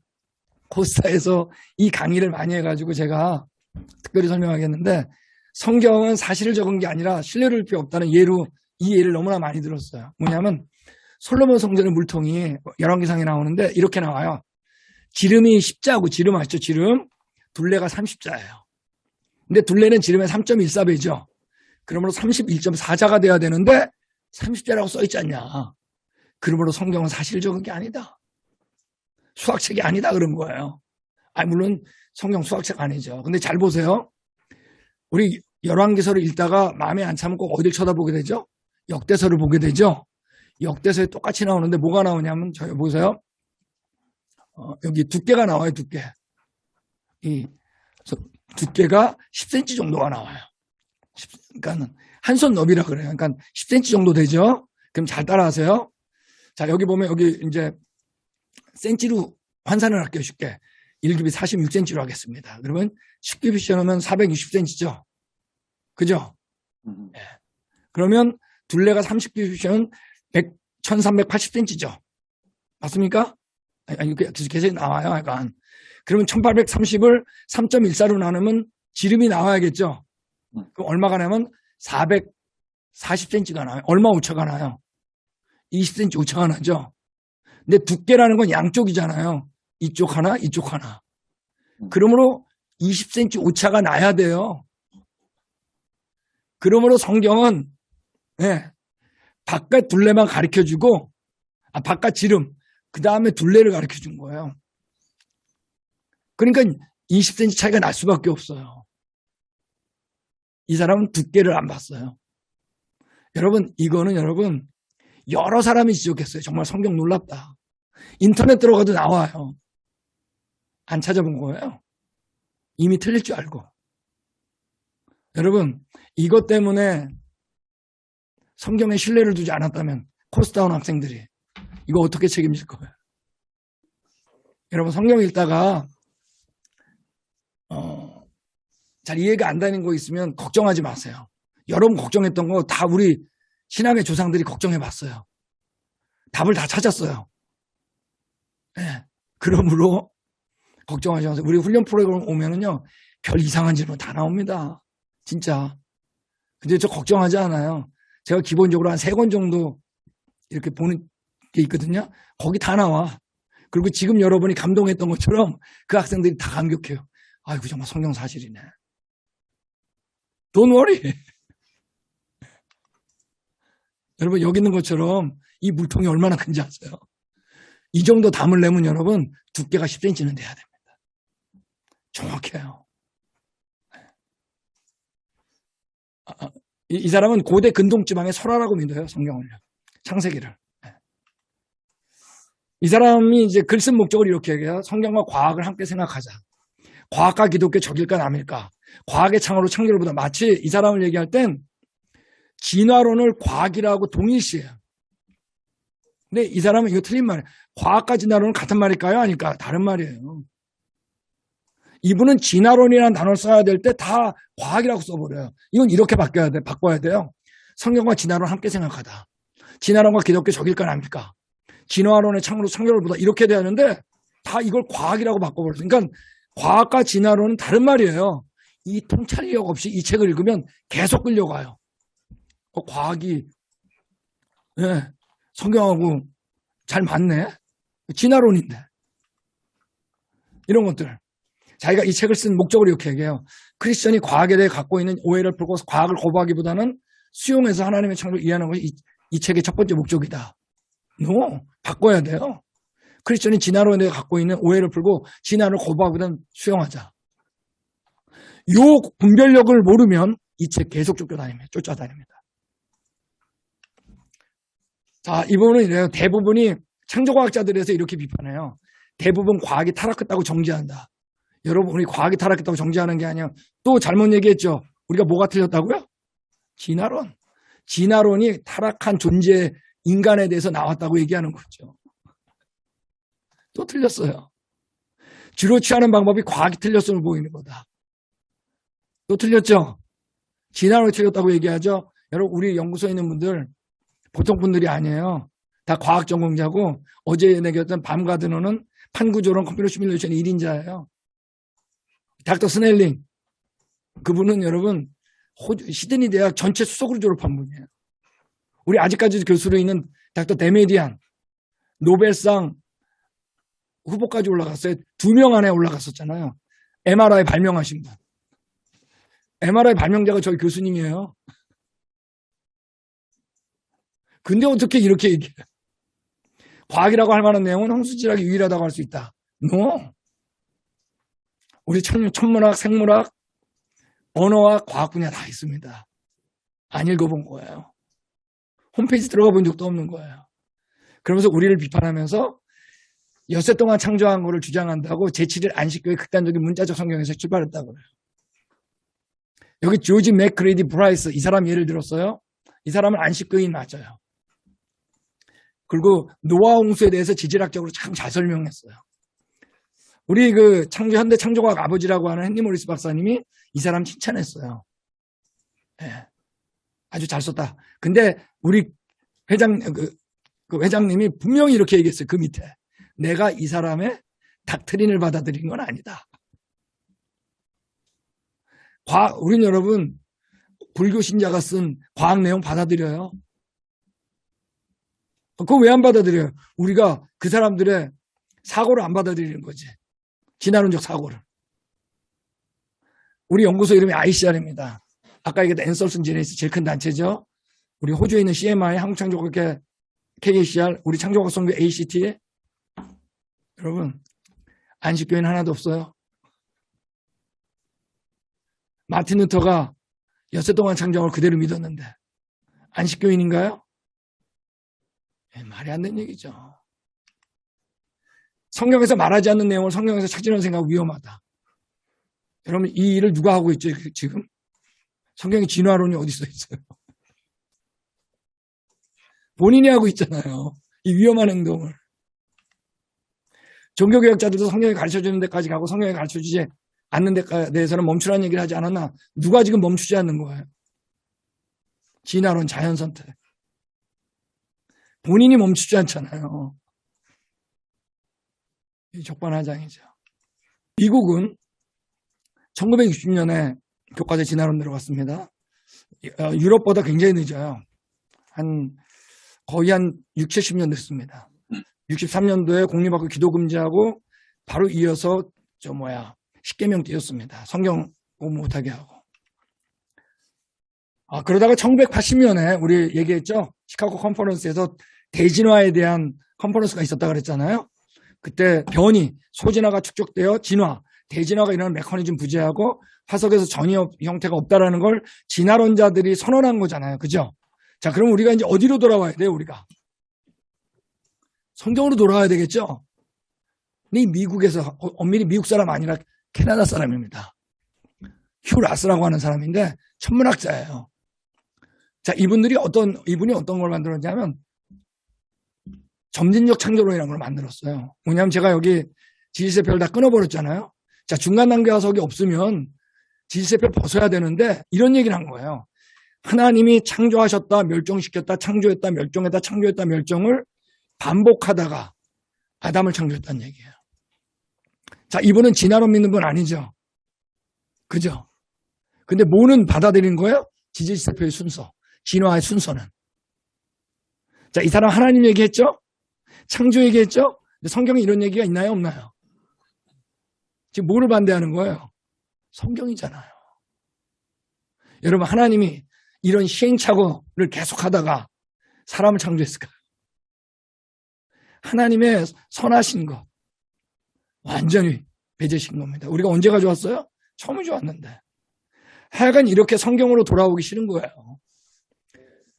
코스타에서 이 강의를 많이 해가지고 제가 특별히 설명하겠는데, 성경은 사실을 적은 게 아니라 신뢰를 필요 없다는 예로 이 예를 너무나 많이 들었어요. 뭐냐면 솔로몬 성전의 물통이 열왕기상에 나오는데 이렇게 나와요. 지름이 십자고, 지름 아시죠? 지름. 둘레가 30자예요. 근데 둘레는 지름의 3.14배죠. 그러므로 31.4자가 돼야 되는데 30자라고 써있지 않냐. 그러므로 성경은 사실 적은 게 아니다. 수학책이 아니다 그런 거예요. 물론 성경 수학책 아니죠. 근데 잘 보세요. 우리 열왕기서를 읽다가 마음에 안 차면 꼭 어딜 쳐다보게 되죠? 역대서를 보게 되죠? 역대서에 똑같이 나오는데 뭐가 나오냐면 저희 보세요. 여기 두께가 나와요. 두께. 이 두께가 10cm 정도가 나와요. 그러니까 한 손 너비라 그래요. 그러니까 10cm 정도 되죠? 그럼 잘 따라하세요. 자, 여기 보면 여기 이제 센치로 환산을 할게요. 쉽게. 1큐빅 46cm로 하겠습니다. 그러면 10큐빅 하면 460cm죠. 그죠? 네. 그러면 둘레가 30큐빅은 1380cm죠. 맞습니까? 아니, 계속 계산이 나와요. 약간. 그러면 1830을 3.14로 나누면 지름이 나와야겠죠. 그럼 얼마가 나면 440cm가 나와요. 얼마 오차가 나요? 20cm 오차가 나죠. 근데 두께라는 건 양쪽이잖아요. 이쪽 하나, 이쪽 하나. 그러므로 20cm 오차가 나야 돼요. 그러므로 성경은 바깥 둘레만 가르쳐주고 바깥 지름, 그 다음에 둘레를 가르쳐준 거예요. 그러니까 20cm 차이가 날 수밖에 없어요. 이 사람은 두께를 안 봤어요. 여러분, 이거는 여러분 여러 사람이 지적했어요. 정말 성경 놀랍다. 인터넷 들어가도 나와요. 안 찾아본 거예요. 이미 틀릴 줄 알고. 여러분, 이것 때문에 성경에 신뢰를 두지 않았다면 코스다운 학생들이 이거 어떻게 책임질 거예요? 여러분, 성경 읽다가 잘 이해가 안 되는 거 있으면 걱정하지 마세요. 여러분 걱정했던 거 다 우리 신앙의 조상들이 걱정해 봤어요. 답을 다 찾았어요. 네. 그러므로 걱정하지 마세요. 우리 훈련 프로그램 오면은요, 별 이상한 질문 다 나옵니다. 진짜. 근데 저 걱정하지 않아요. 제가 기본적으로 한 3권 정도 이렇게 보는 게 있거든요. 거기 다 나와. 그리고 지금 여러분이 감동했던 것처럼 그 학생들이 다 감격해요. 아이고, 정말 성경 사실이네. Don't worry. 여러분, 여기 있는 것처럼 이 물통이 얼마나 큰지 아세요? 이 정도 담을 내면 여러분 두께가 10cm는 돼야 됩니다. 정확해요. 이 사람은 고대 근동지방의 설화라고 믿어요. 성경을요. 창세기를. 이 사람이 이제 글 쓴 목적을 이렇게 얘기해요. 성경과 과학을 함께 생각하자. 과학과 기독교 적일까 남일까? 과학의 창으로 창조를 보다. 마치 이 사람을 얘기할 땐 진화론을 과학이라고 동일시해요. 근데 이 사람은 이거 틀린 말이에요. 과학과 진화론은 같은 말일까요? 아닐까? 다른 말이에요. 이분은 진화론이라는 단어를 써야 될 때 다 과학이라고 써버려요. 이건 이렇게 바꿔야 돼요. 성경과 진화론 함께 생각하다. 진화론과 기독교 적일까 남일까? 진화론의 창으로 창조를 보다. 이렇게 돼야 하는데 다 이걸 과학이라고 바꿔버렸어요. 그러니까 과학과 진화론은 다른 말이에요. 이 통찰력 없이 이 책을 읽으면 계속 끌려가요. 과학이 성경하고 잘 맞네. 진화론인데. 이런 것들. 자기가 이 책을 쓴 목적을 이렇게 얘기해요. 크리스천이 과학에 대해 갖고 있는 오해를 풀고 과학을 거부하기보다는 수용해서 하나님의 창조를 이해하는 것이 이 책의 첫 번째 목적이다. 바꿔야 돼요. 크리스천이 진화론에 대해 갖고 있는 오해를 풀고 진화를 거부하기보다는 수용하자. 요 분별력을 모르면 이 책 계속 쫓아다닙니다. 자, 이 부분은 이래요. 대부분이 창조과학자들에서 이렇게 비판해요. 대부분 과학이 타락했다고 정죄한다. 여러분, 우리 과학이 타락했다고 정죄하는 게 아니라 또 잘못 얘기했죠. 우리가 뭐가 틀렸다고요? 진화론. 진화론이 타락한 존재 인간에 대해서 나왔다고 얘기하는 거죠. 또 틀렸어요. 주로 취하는 방법이 과학이 틀렸음을 보이는 거다. 또 틀렸죠? 진화론이 틀렸다고 얘기하죠? 여러분, 우리 연구소에 있는 분들 보통 분들이 아니에요. 다 과학 전공자고 어제 내겼던 밤가드너는 판구조론 컴퓨터 시뮬레이션 1인자예요. 닥터 스넬링. 그분은 여러분 시드니 대학 전체 수석으로 졸업한 분이에요. 우리 아직까지도 교수로 있는 닥터 데메디안. 노벨상 후보까지 올라갔어요. 2명 안에 올라갔었잖아요. MRI 발명하신 분. MRI 발명자가 저희 교수님이에요. 근데 어떻게 이렇게 얘기해요? 과학이라고 할 만한 내용은 홍수질학이 유일하다고 할 수 있다. 우리 천문학, 생물학, 언어학, 과학 분야 다 있습니다. 안 읽어본 거예요. 홈페이지 들어가 본 적도 없는 거예요. 그러면서 우리를 비판하면서 엿새 동안 창조한 거를 주장한다고 제7일 안식교의 극단적인 문자적 성경에서 출발했다고 그래요. 여기 조지 맥크레디 브라이스, 이 사람 예를 들었어요. 이 사람은 안식교인 맞아요. 그리고 노아 홍수에 대해서 지질학적으로 참 잘 설명했어요. 우리 그 현대 창조과학 아버지라고 하는 헨리 모리스 박사님이 이 사람 칭찬했어요. 네. 아주 잘 썼다. 근데 우리 그 회장님이 분명히 이렇게 얘기했어요. 그 밑에. 내가 이 사람의 닥트린을 받아들인 건 아니다. 우린 여러분, 불교 신자가 쓴 과학 내용 받아들여요. 그거 왜 안 받아들여요? 우리가 그 사람들의 사고를 안 받아들이는 거지. 진화론적 사고를. 우리 연구소 이름이 ICR입니다. 아까 얘기했던 앤설슨 제네시스 제일 큰 단체죠. 우리 호주에 있는 CMI, 한국창조과학회 KACR, 우리 창조과학 선교 ACT. 여러분, 안식교인 하나도 없어요. 마틴 루터가 엿새 동안 창조학을 그대로 믿었는데 안식교인인가요? 말이 안 되는 얘기죠. 성경에서 말하지 않는 내용을 성경에서 찾으려는 생각 위험하다. 여러분, 이 일을 누가 하고 있죠, 지금? 성경에 진화론이 어디 써 있어요? 본인이 하고 있잖아요. 이 위험한 행동을. 종교개혁자들도 성경이 가르쳐주는 데까지 가고 성경이 가르쳐주지 않는 데 대해서는 멈추라는 얘기를 하지 않았나? 누가 지금 멈추지 않는 거예요? 진화론, 자연선택. 본인이 멈추지 않잖아요. 적반하장이죠. 미국은 1960년에 교과서에 진화론 들어갔습니다. 유럽보다 굉장히 늦어요. 거의 한 6, 70년 됐습니다. 63년도에 공립학교 기도금지하고 바로 이어서 십계명 띄웠습니다. 성경 공부 못하게 하고. 그러다가 1980년에 우리 얘기했죠. 시카고 컨퍼런스에서 대진화에 대한 컨퍼런스가 있었다 그랬잖아요. 그때 변이, 소진화가 축적되어 진화, 대진화가 일어나는 메커니즘 부재하고 화석에서 전이 형태가 없다라는 걸 진화론자들이 선언한 거잖아요. 그죠? 자, 그럼 우리가 이제 어디로 돌아와야 돼요, 우리가? 성경으로 돌아와야 되겠죠? 근데 미국에서, 엄밀히 미국 사람 아니라 캐나다 사람입니다. 휴 라스라고 하는 사람인데 천문학자예요. 자, 이분이 어떤 걸 만들었냐면 점진적 창조론이라는 걸 만들었어요. 뭐냐면 제가 여기 지지세표를 다 끊어버렸잖아요. 자, 중간 단계 화석이 없으면 지지세표 벗어야 되는데 이런 얘기를 한 거예요. 하나님이 창조하셨다, 멸종시켰다, 창조했다, 멸종했다, 창조했다, 멸종을 반복하다가 아담을 창조했다는 얘기예요. 자, 이분은 진화론 믿는 분 아니죠? 그죠? 근데 뭐는 받아들인 거예요? 지지세표의 순서, 진화의 순서는. 자, 이 사람 하나님 얘기했죠? 창조 얘기했죠? 근데 성경에 이런 얘기가 있나요? 없나요? 지금 뭐를 반대하는 거예요? 성경이잖아요. 여러분, 하나님이 이런 시행착오를 계속하다가 사람을 창조했을까요? 하나님의 선하신 것 완전히 배제시킨 겁니다. 우리가 언제 가져왔어요? 처음 좋았는데. 하여간 이렇게 성경으로 돌아오기 싫은 거예요.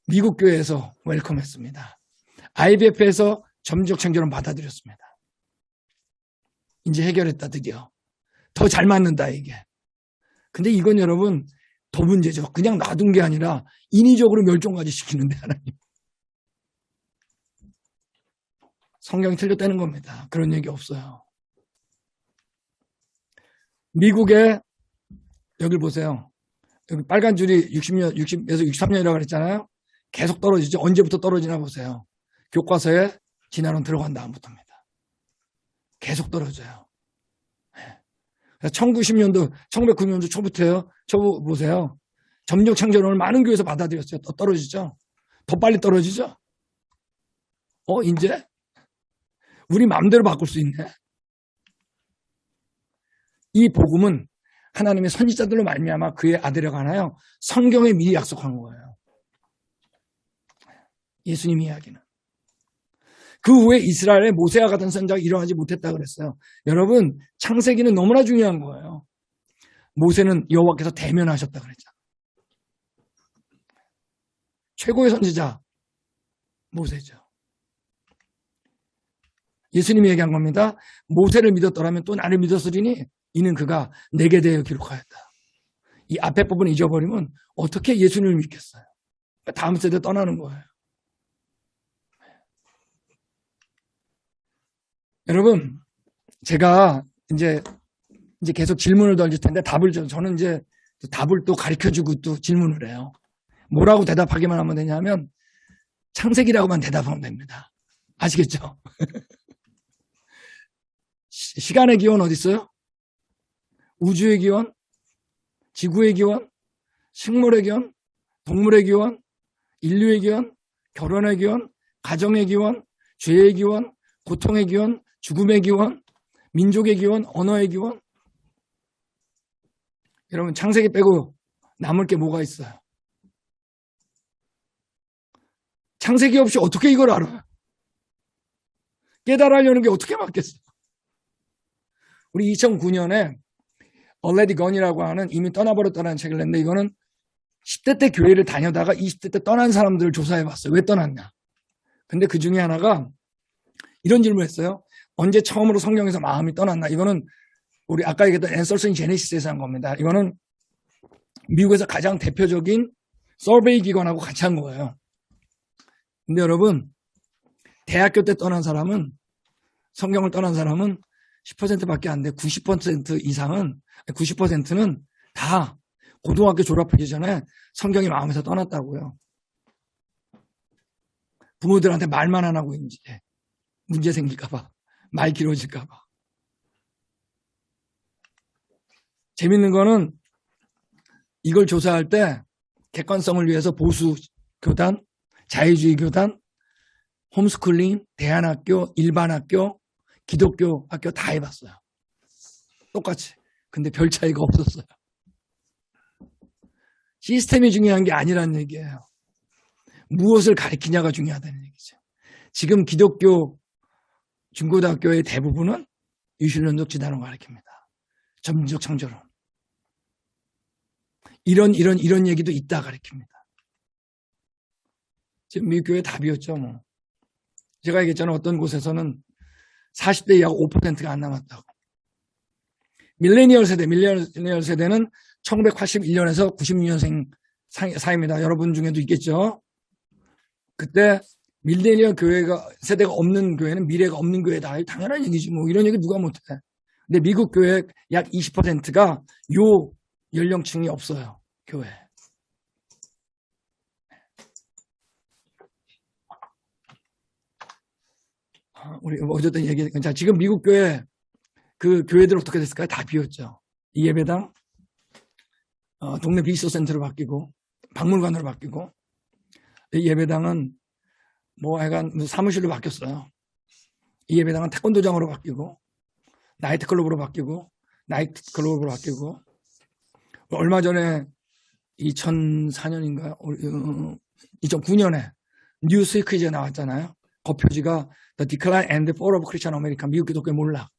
미국 교회에서 웰컴했습니다. IBF에서 점진적 창조론 받아들였습니다. 이제 해결했다, 드디어. 더 잘 맞는다, 이게. 근데 이건 여러분 더 문제죠. 그냥 놔둔 게 아니라 인위적으로 멸종까지 시키는데 하나님. 성경이 틀렸다는 겁니다. 그런 얘기 없어요. 미국에 여기 보세요. 여기 빨간 줄이 60에서 63년이라고 그랬잖아요. 계속 떨어지죠. 언제부터 떨어지나 보세요. 교과서에 진화론 들어간 다음부터입니다. 계속 떨어져요. 1990년도, 1990년도 초부터요. 저 보세요. 점적 창조론을 많은 교회에서 받아들였어요. 더 떨어지죠. 더 빨리 떨어지죠. 이제 우리 마음대로 바꿀 수 있네. 이 복음은 하나님의 선지자들로 말미암아 그의 아들에 관하여 성경에 미리 약속한 거예요. 예수님 이야기는. 그 후에 이스라엘의 모세와 같은 선자가 일어나지 못했다 그랬어요. 여러분, 창세기는 너무나 중요한 거예요. 모세는 여호와께서 대면하셨다 그랬잖아요. 최고의 선지자 모세죠. 예수님이 얘기한 겁니다. 모세를 믿었더라면 또 나를 믿었으리니 이는 그가 내게 대하여 기록하였다. 이 앞에 부분을 잊어버리면 어떻게 예수님을 믿겠어요? 다음 세대 떠나는 거예요. 여러분, 제가 이제 계속 질문을 던질 텐데 저는 이제 답을 또 가르쳐주고 또 질문을 해요. 뭐라고 대답하기만 하면 되냐면 창세기라고만 대답하면 됩니다. 아시겠죠? 시간의 기원 어디 있어요? 우주의 기원, 지구의 기원, 식물의 기원, 동물의 기원, 인류의 기원, 결혼의 기원, 가정의 기원, 죄의 기원, 고통의 기원, 죽음의 기원, 민족의 기원, 언어의 기원. 여러분, 창세기 빼고 남을 게 뭐가 있어요? 창세기 없이 어떻게 이걸 알아요? 깨달으려는 게 어떻게 맞겠어요? 우리 2009년에 Already Gone이라고 하는 이미 떠나버렸다는 책을 냈는데 이거는 10대 때 교회를 다녀다가 20대 때 떠난 사람들을 조사해봤어요. 왜 떠났냐? 근데 그 중에 하나가 이런 질문을 했어요. 언제 처음으로 성경에서 마음이 떠났나? 이거는 우리 아까 얘기했던 앤서슨 제네시스에서 한 겁니다. 이거는 미국에서 가장 대표적인 서베이 기관하고 같이 한 거예요. 근데 여러분, 대학교 때 떠난 사람은, 성경을 떠난 사람은 10%밖에 안 돼. 90% 이상은, 90%는 다 고등학교 졸업하기 전에 성경이 마음에서 떠났다고요. 부모들한테 말만 안 하고 이제 문제 생길까봐, 말 길어질까봐. 재밌는 거는 이걸 조사할 때 객관성을 위해서 보수 교단, 자유주의 교단, 홈스쿨링, 대안학교, 일반학교, 기독교 학교 다 해봤어요. 똑같이. 근데 별 차이가 없었어요. 시스템이 중요한 게 아니라는 얘기예요. 무엇을 가르치냐가 중요하다는 얘기죠. 지금 기독교 중고등학교의 대부분은 유실론적 진화론 가르칩니다. 점진적 창조론. 이런 얘기도 있다 가르칩니다. 지금 미국 교회 답이었죠, 뭐. 제가 얘기했잖아요. 어떤 곳에서는 40대 이하가 5%가 안 남았다고. 밀레니얼 세대는 1981년에서 96년생 사이입니다. 여러분 중에도 있겠죠. 그때 밀레니얼 세대가 없는 교회는 미래가 없는 교회다. 당연한 얘기지 뭐. 이런 얘기 누가 못해. 근데 미국 교회 약 20%가 요 연령층이 없어요. 교회. 우리 어쨌든 자, 지금 미국 교회 그 교회들 어떻게 됐을까요? 다 비었죠. 이 예배당 동네 비서 센터로 바뀌고 박물관으로 바뀌고, 이 예배당은 뭐 약간 사무실로 바뀌었어요. 이 예배당은 태권도장으로 바뀌고 나이트클럽으로 바뀌고 얼마 전에 2004년인가요? 2009년에 뉴스위크에 나왔잖아요. 그 표지가 The Decline and Fall of Christian America, 미국 기독교의 몰락.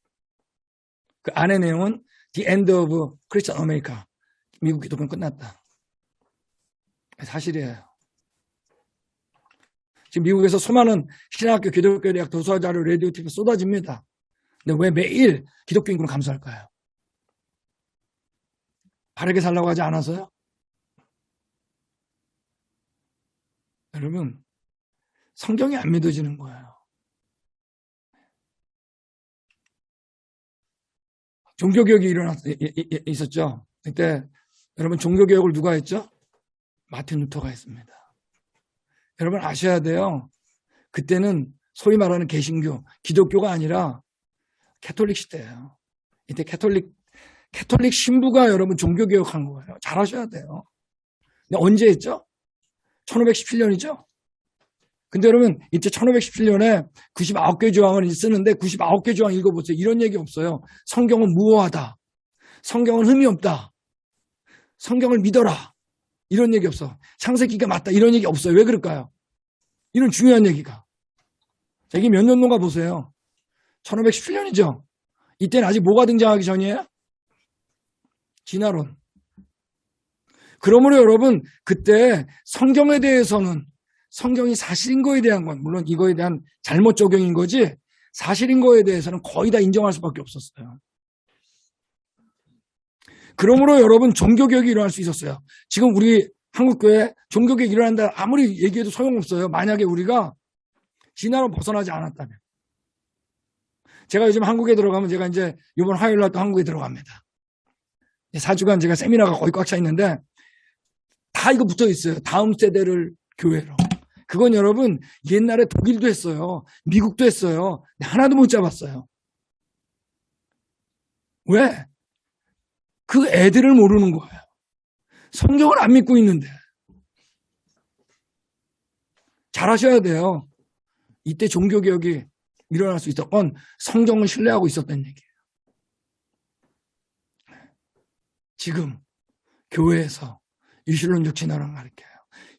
그 안의 내용은 The End of Christian America, 미국 기독교는 끝났다. 사실이에요. 지금 미국에서 수많은 신학교, 기독교 대학, 도서 자료, 라디오, TV 쏟아집니다. 근데 왜 매일 기독교 인구는 감소할까요? 바르게 살라고 하지 않아서요? 여러분, 성경이 안 믿어지는 거예요. 종교개혁이 있었죠. 그때 여러분 종교개혁을 누가 했죠? 마틴 루터가 했습니다. 여러분 아셔야 돼요. 그때는 소위 말하는 개신교, 기독교가 아니라 캐톨릭 시대예요. 이때 캐톨릭 신부가 여러분 종교개혁한 거예요. 잘 아셔야 돼요. 근데 언제 했죠? 1517년이죠. 근데 여러분 이때 1517년에 99개 조항을 쓰는데 99개 조항 읽어보세요. 이런 얘기 없어요. 성경은 무효하다. 성경은 흠이 없다. 성경을 믿어라. 이런 얘기 없어. 창세기가 맞다. 이런 얘기 없어요. 왜 그럴까요? 이런 중요한 얘기가. 자, 이게 몇 년도인가 보세요. 1517년이죠. 이때는 아직 뭐가 등장하기 전이에요? 진화론. 그러므로 여러분 그때 성경에 대해서는 성경이 사실인 거에 대한 건 물론 이거에 대한 잘못 적용인 거지 사실인 거에 대해서는 거의 다 인정할 수밖에 없었어요. 그러므로 여러분 종교개혁이 일어날 수 있었어요. 지금 우리 한국교회 종교개혁이 일어난다 아무리 얘기해도 소용없어요. 만약에 우리가 진화로 벗어나지 않았다면. 제가 요즘 한국에 들어가면 제가 이제 이번 화요일 날 또 한국에 들어갑니다. 4주간 제가 세미나가 거의 꽉 차 있는데 다 이거 붙어 있어요. 다음 세대를 교회로. 그건 여러분 옛날에 독일도 했어요. 미국도 했어요. 하나도 못 잡았어요. 왜? 그 애들을 모르는 거예요. 성경을 안 믿고 있는데. 잘 하셔야 돼요. 이때 종교개혁이 일어날 수 있었건 성경을 신뢰하고 있었다는 얘기예요. 지금 교회에서 유실론적 진화론을 가르쳐요.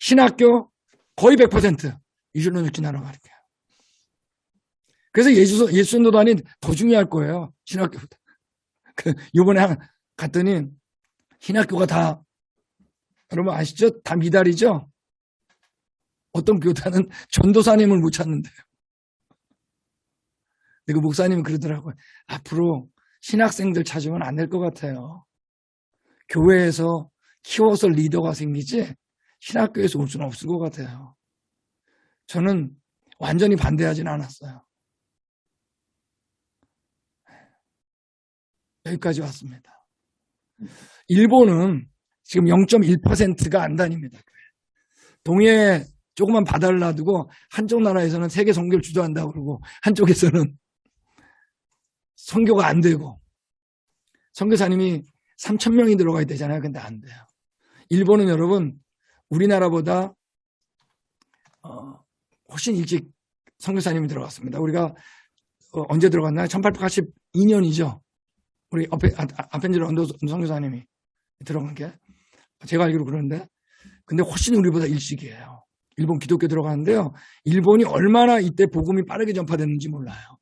신학교 거의 100% 유실론적 진화론을 가르쳐요. 그래서 예수전도단이 더 중요할 거예요. 신학교보다. 이번에 갔더니 신학교가 다 여러분 아시죠? 다 미달이죠? 어떤 교단은 전도사님을 못 찾는데요. 근데 그 목사님은 그러더라고요. 앞으로 신학생들 찾으면 안 될 것 같아요. 교회에서 키워서 리더가 생기지 신학교에서 올 수는 없을 것 같아요. 저는 완전히 반대하지는 않았어요. 여기까지 왔습니다. 일본은 지금 0.1%가 안 다닙니다. 동해에 조그만 바다를 놔두고 한쪽 나라에서는 세계 선교를 주도한다고 그러고 한쪽에서는 선교가 안 되고 선교사님이 3,000명이 들어가야 되잖아요. 근데 안 돼요. 일본은 여러분 우리나라보다 훨씬 일찍 선교사님이 들어갔습니다. 우리가 언제 들어갔나요? 1882년이죠. 우리 아펜젤 언더 선교사님이 들어간 게 제가 알기로 그러는데 근데 훨씬 우리보다 일찍이에요. 일본 기독교 들어가는데요. 일본이 얼마나 이때 복음이 빠르게 전파됐는지 몰라요.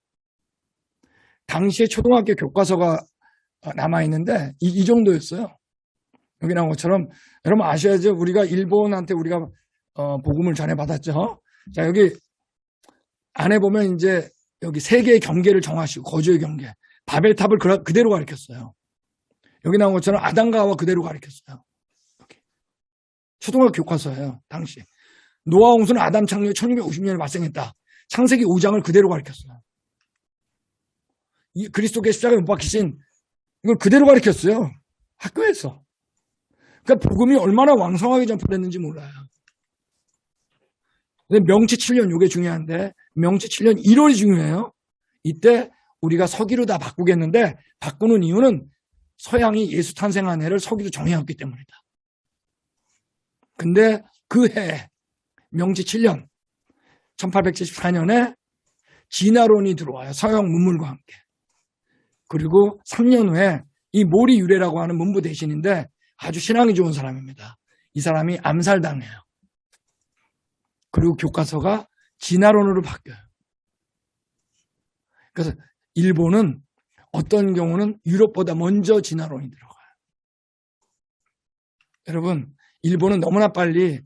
당시에 초등학교 교과서가 남아있는데 이 정도였어요. 여기 나온 것처럼 여러분 아셔야죠. 우리가 일본한테 우리가 복음을 전해받았죠. 자 여기 안에 보면 이제 여기 세계의 경계를 정하시고 거주의 경계 바벨탑을 그대로 가르쳤어요. 여기 나온 것처럼 아담과 하와 그대로 가르쳤어요. 이렇게. 초등학교 교과서예요. 당시. 노아 홍수는 아담 창조 1650년에 발생했다. 창세기 5장을 그대로 가르쳤어요. 이 그리스도께 십자가에 못 박히신 이걸 그대로 가르쳤어요. 학교에서. 그러니까 복음이 얼마나 왕성하게 전파됐는지 몰라요. 근데 명치 7년 이게 중요한데 명치 7년 1월이 중요해요. 이때 우리가 서기로 다 바꾸겠는데 바꾸는 이유는 서양이 예수 탄생한 해를 서기로 정해왔기 때문이다. 근데 그 해 명치 7년 1874년에 진화론이 들어와요. 서양 문물과 함께. 그리고 3년 후에 이 모리 유래라고 하는 문부 대신인데 아주 신앙이 좋은 사람입니다. 이 사람이 암살당해요. 그리고 교과서가 진화론으로 바뀌어요. 그래서 일본은 어떤 경우는 유럽보다 먼저 진화론이 들어가요. 여러분, 일본은 너무나 빨리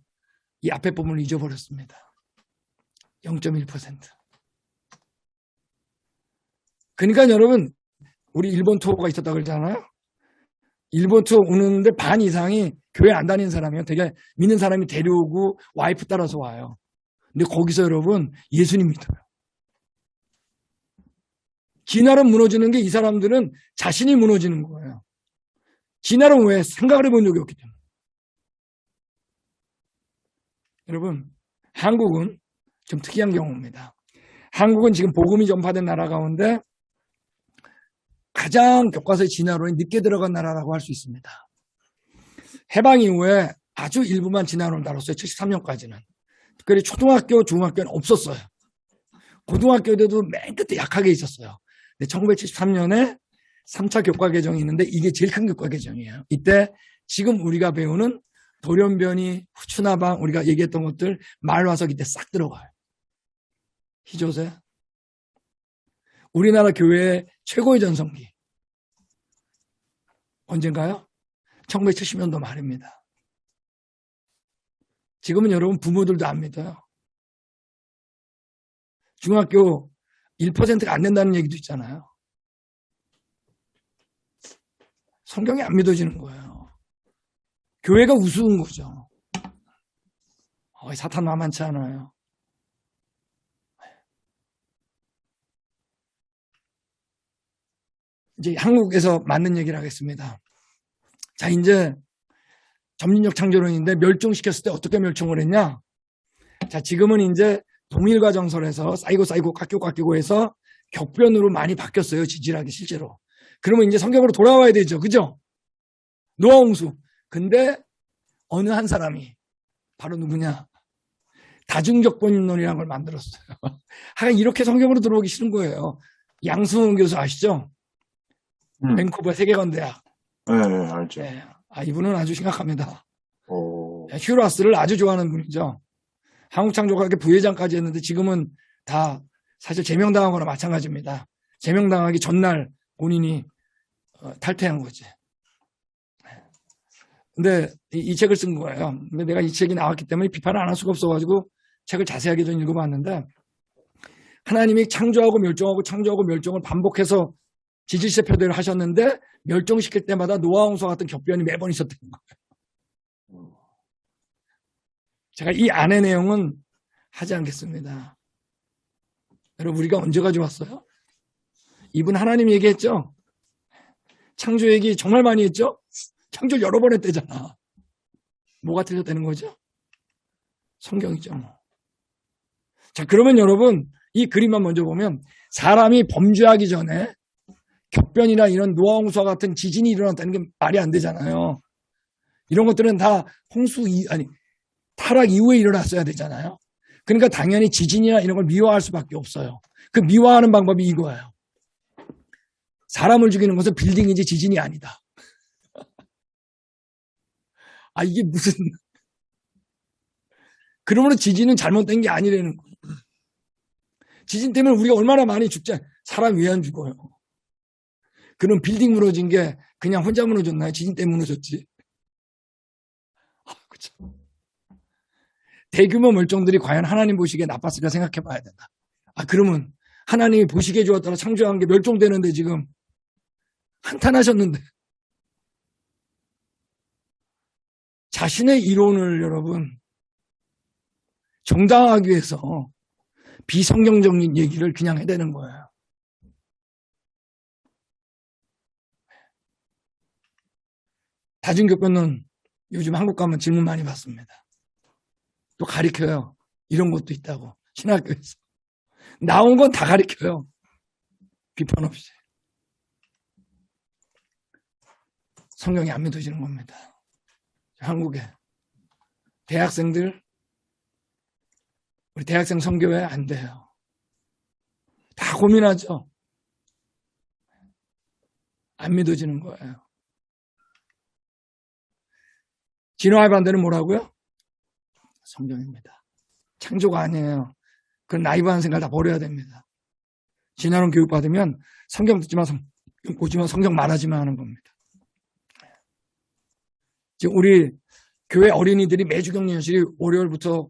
이 앞에 부분을 잊어버렸습니다. 0.1%. 그러니까 여러분, 우리 일본 투어가 있었다고 그러잖아요. 일본 투어 오는데 반 이상이 교회 안 다니는 사람이에요. 되게 믿는 사람이 데려오고 와이프 따라서 와요. 근데 거기서 여러분 예수님 믿어요. 진화론 무너지는 게 이 사람들은 자신이 무너지는 거예요. 진화론 왜 생각을 해본 적이 없기 때문에. 여러분, 한국은 좀 특이한 경우입니다. 한국은 지금 복음이 전파된 나라 가운데 가장 교과서의 진화론이 늦게 들어간 나라라고 할 수 있습니다. 해방 이후에 아주 일부만 진화론을 다뤘어요. 73년까지는. 특별히 초등학교, 중학교는 없었어요. 고등학교 때도 맨 끝에 약하게 있었어요. 근데 1973년에 3차 교과 개정이 있는데 이게 제일 큰 교과 개정이에요. 이때 지금 우리가 배우는 돌연변이, 후추나방, 우리가 얘기했던 것들 말화석 이때 싹 들어가요. 희조세. 우리나라 교회의 최고의 전성기. 언젠가요? 1970년도 말입니다. 지금은 여러분 부모들도 안 믿어요. 중학교 1%가 안 된다는 얘기도 있잖아요. 성경이 안 믿어지는 거예요. 교회가 우스운 거죠. 사탄 만만치 않아요. 이제 한국에서 맞는 얘기를 하겠습니다. 자, 이제 점진적 창조론인데 멸종시켰을 때 어떻게 멸종을 했냐? 자, 지금은 이제 동일과 정설에서 쌓이고 깎이고 해서 격변으로 많이 바뀌었어요. 지질하게 실제로. 그러면 이제 성경으로 돌아와야 되죠. 그죠? 노아 홍수. 근데 어느 한 사람이 바로 누구냐? 다중격변론이라는 걸 만들었어요. 하여간 이렇게 성경으로 들어오기 싫은 거예요. 양승훈 교수 아시죠? 밴쿠버 세계관대학. 네, 알죠. 네. 이분은 아주 심각합니다. 오. 휴라스를 아주 좋아하는 분이죠. 한국창조과학회 부회장까지 했는데 지금은 다 사실 제명당한 거나 마찬가지입니다. 제명당하기 전날 본인이 탈퇴한 거지. 근데 이 책을 쓴 거예요. 근데 내가 이 책이 나왔기 때문에 비판을 안 할 수가 없어가지고 책을 자세하게 좀 읽어봤는데 하나님이 창조하고 멸종을 반복해서 지질세 표대를 하셨는데 멸종시킬 때마다 노아 홍수와 같은 격변이 매번 있었던 거예요. 제가 이 안의 내용은 하지 않겠습니다. 여러분, 우리가 언제 가져왔어요? 이분 하나님 얘기했죠? 창조 얘기 정말 많이 했죠? 창조 여러 번 했대잖아. 뭐가 틀렸다는 거죠? 성경이죠. 자, 그러면 여러분, 이 그림만 먼저 보면 사람이 범죄하기 전에 격변이나 이런 노아 홍수와 같은 지진이 일어났다는 게 말이 안 되잖아요. 이런 것들은 다 타락 이후에 일어났어야 되잖아요. 그러니까 당연히 지진이나 이런 걸 미화할 수밖에 없어요. 그 미화하는 방법이 이거예요. 사람을 죽이는 것은 빌딩이지 지진이 아니다. 이게 무슨 그러므로 지진은 잘못된 게 아니라는 거예요. 지진 때문에 우리가 얼마나 많이 죽지. 사람 왜 안 죽어요? 그럼 빌딩 무너진 게 그냥 혼자 무너졌나요? 지진 때문에 무너졌지. 그렇죠. 대규모 멸종들이 과연 하나님 보시기에 나빴을까 생각해 봐야 된다. 그러면 하나님이 보시기에 좋았다가 창조한 게 멸종되는데 지금 한탄하셨는데 자신의 이론을 여러분 정당화하기 위해서 비성경적인 얘기를 그냥 해대는 거예요. 다중교권은 요즘 한국 가면 질문 많이 받습니다. 또 가르쳐요. 이런 것도 있다고. 신학교에서. 나온 건 다 가르쳐요. 비판 없이. 성경이 안 믿어지는 겁니다. 한국에 대학생들, 우리 대학생 선교회 안 돼요. 다 고민하죠. 안 믿어지는 거예요. 진화의 반대는 뭐라고요? 성경입니다. 창조가 아니에요. 그건 나이브한 생각 다 버려야 됩니다. 진화론 교육받으면 성경 듣지만 보지만 성경 말하지만 하는 겁니다. 지금 우리 교회 어린이들이 매주 격려연실이 월요일부터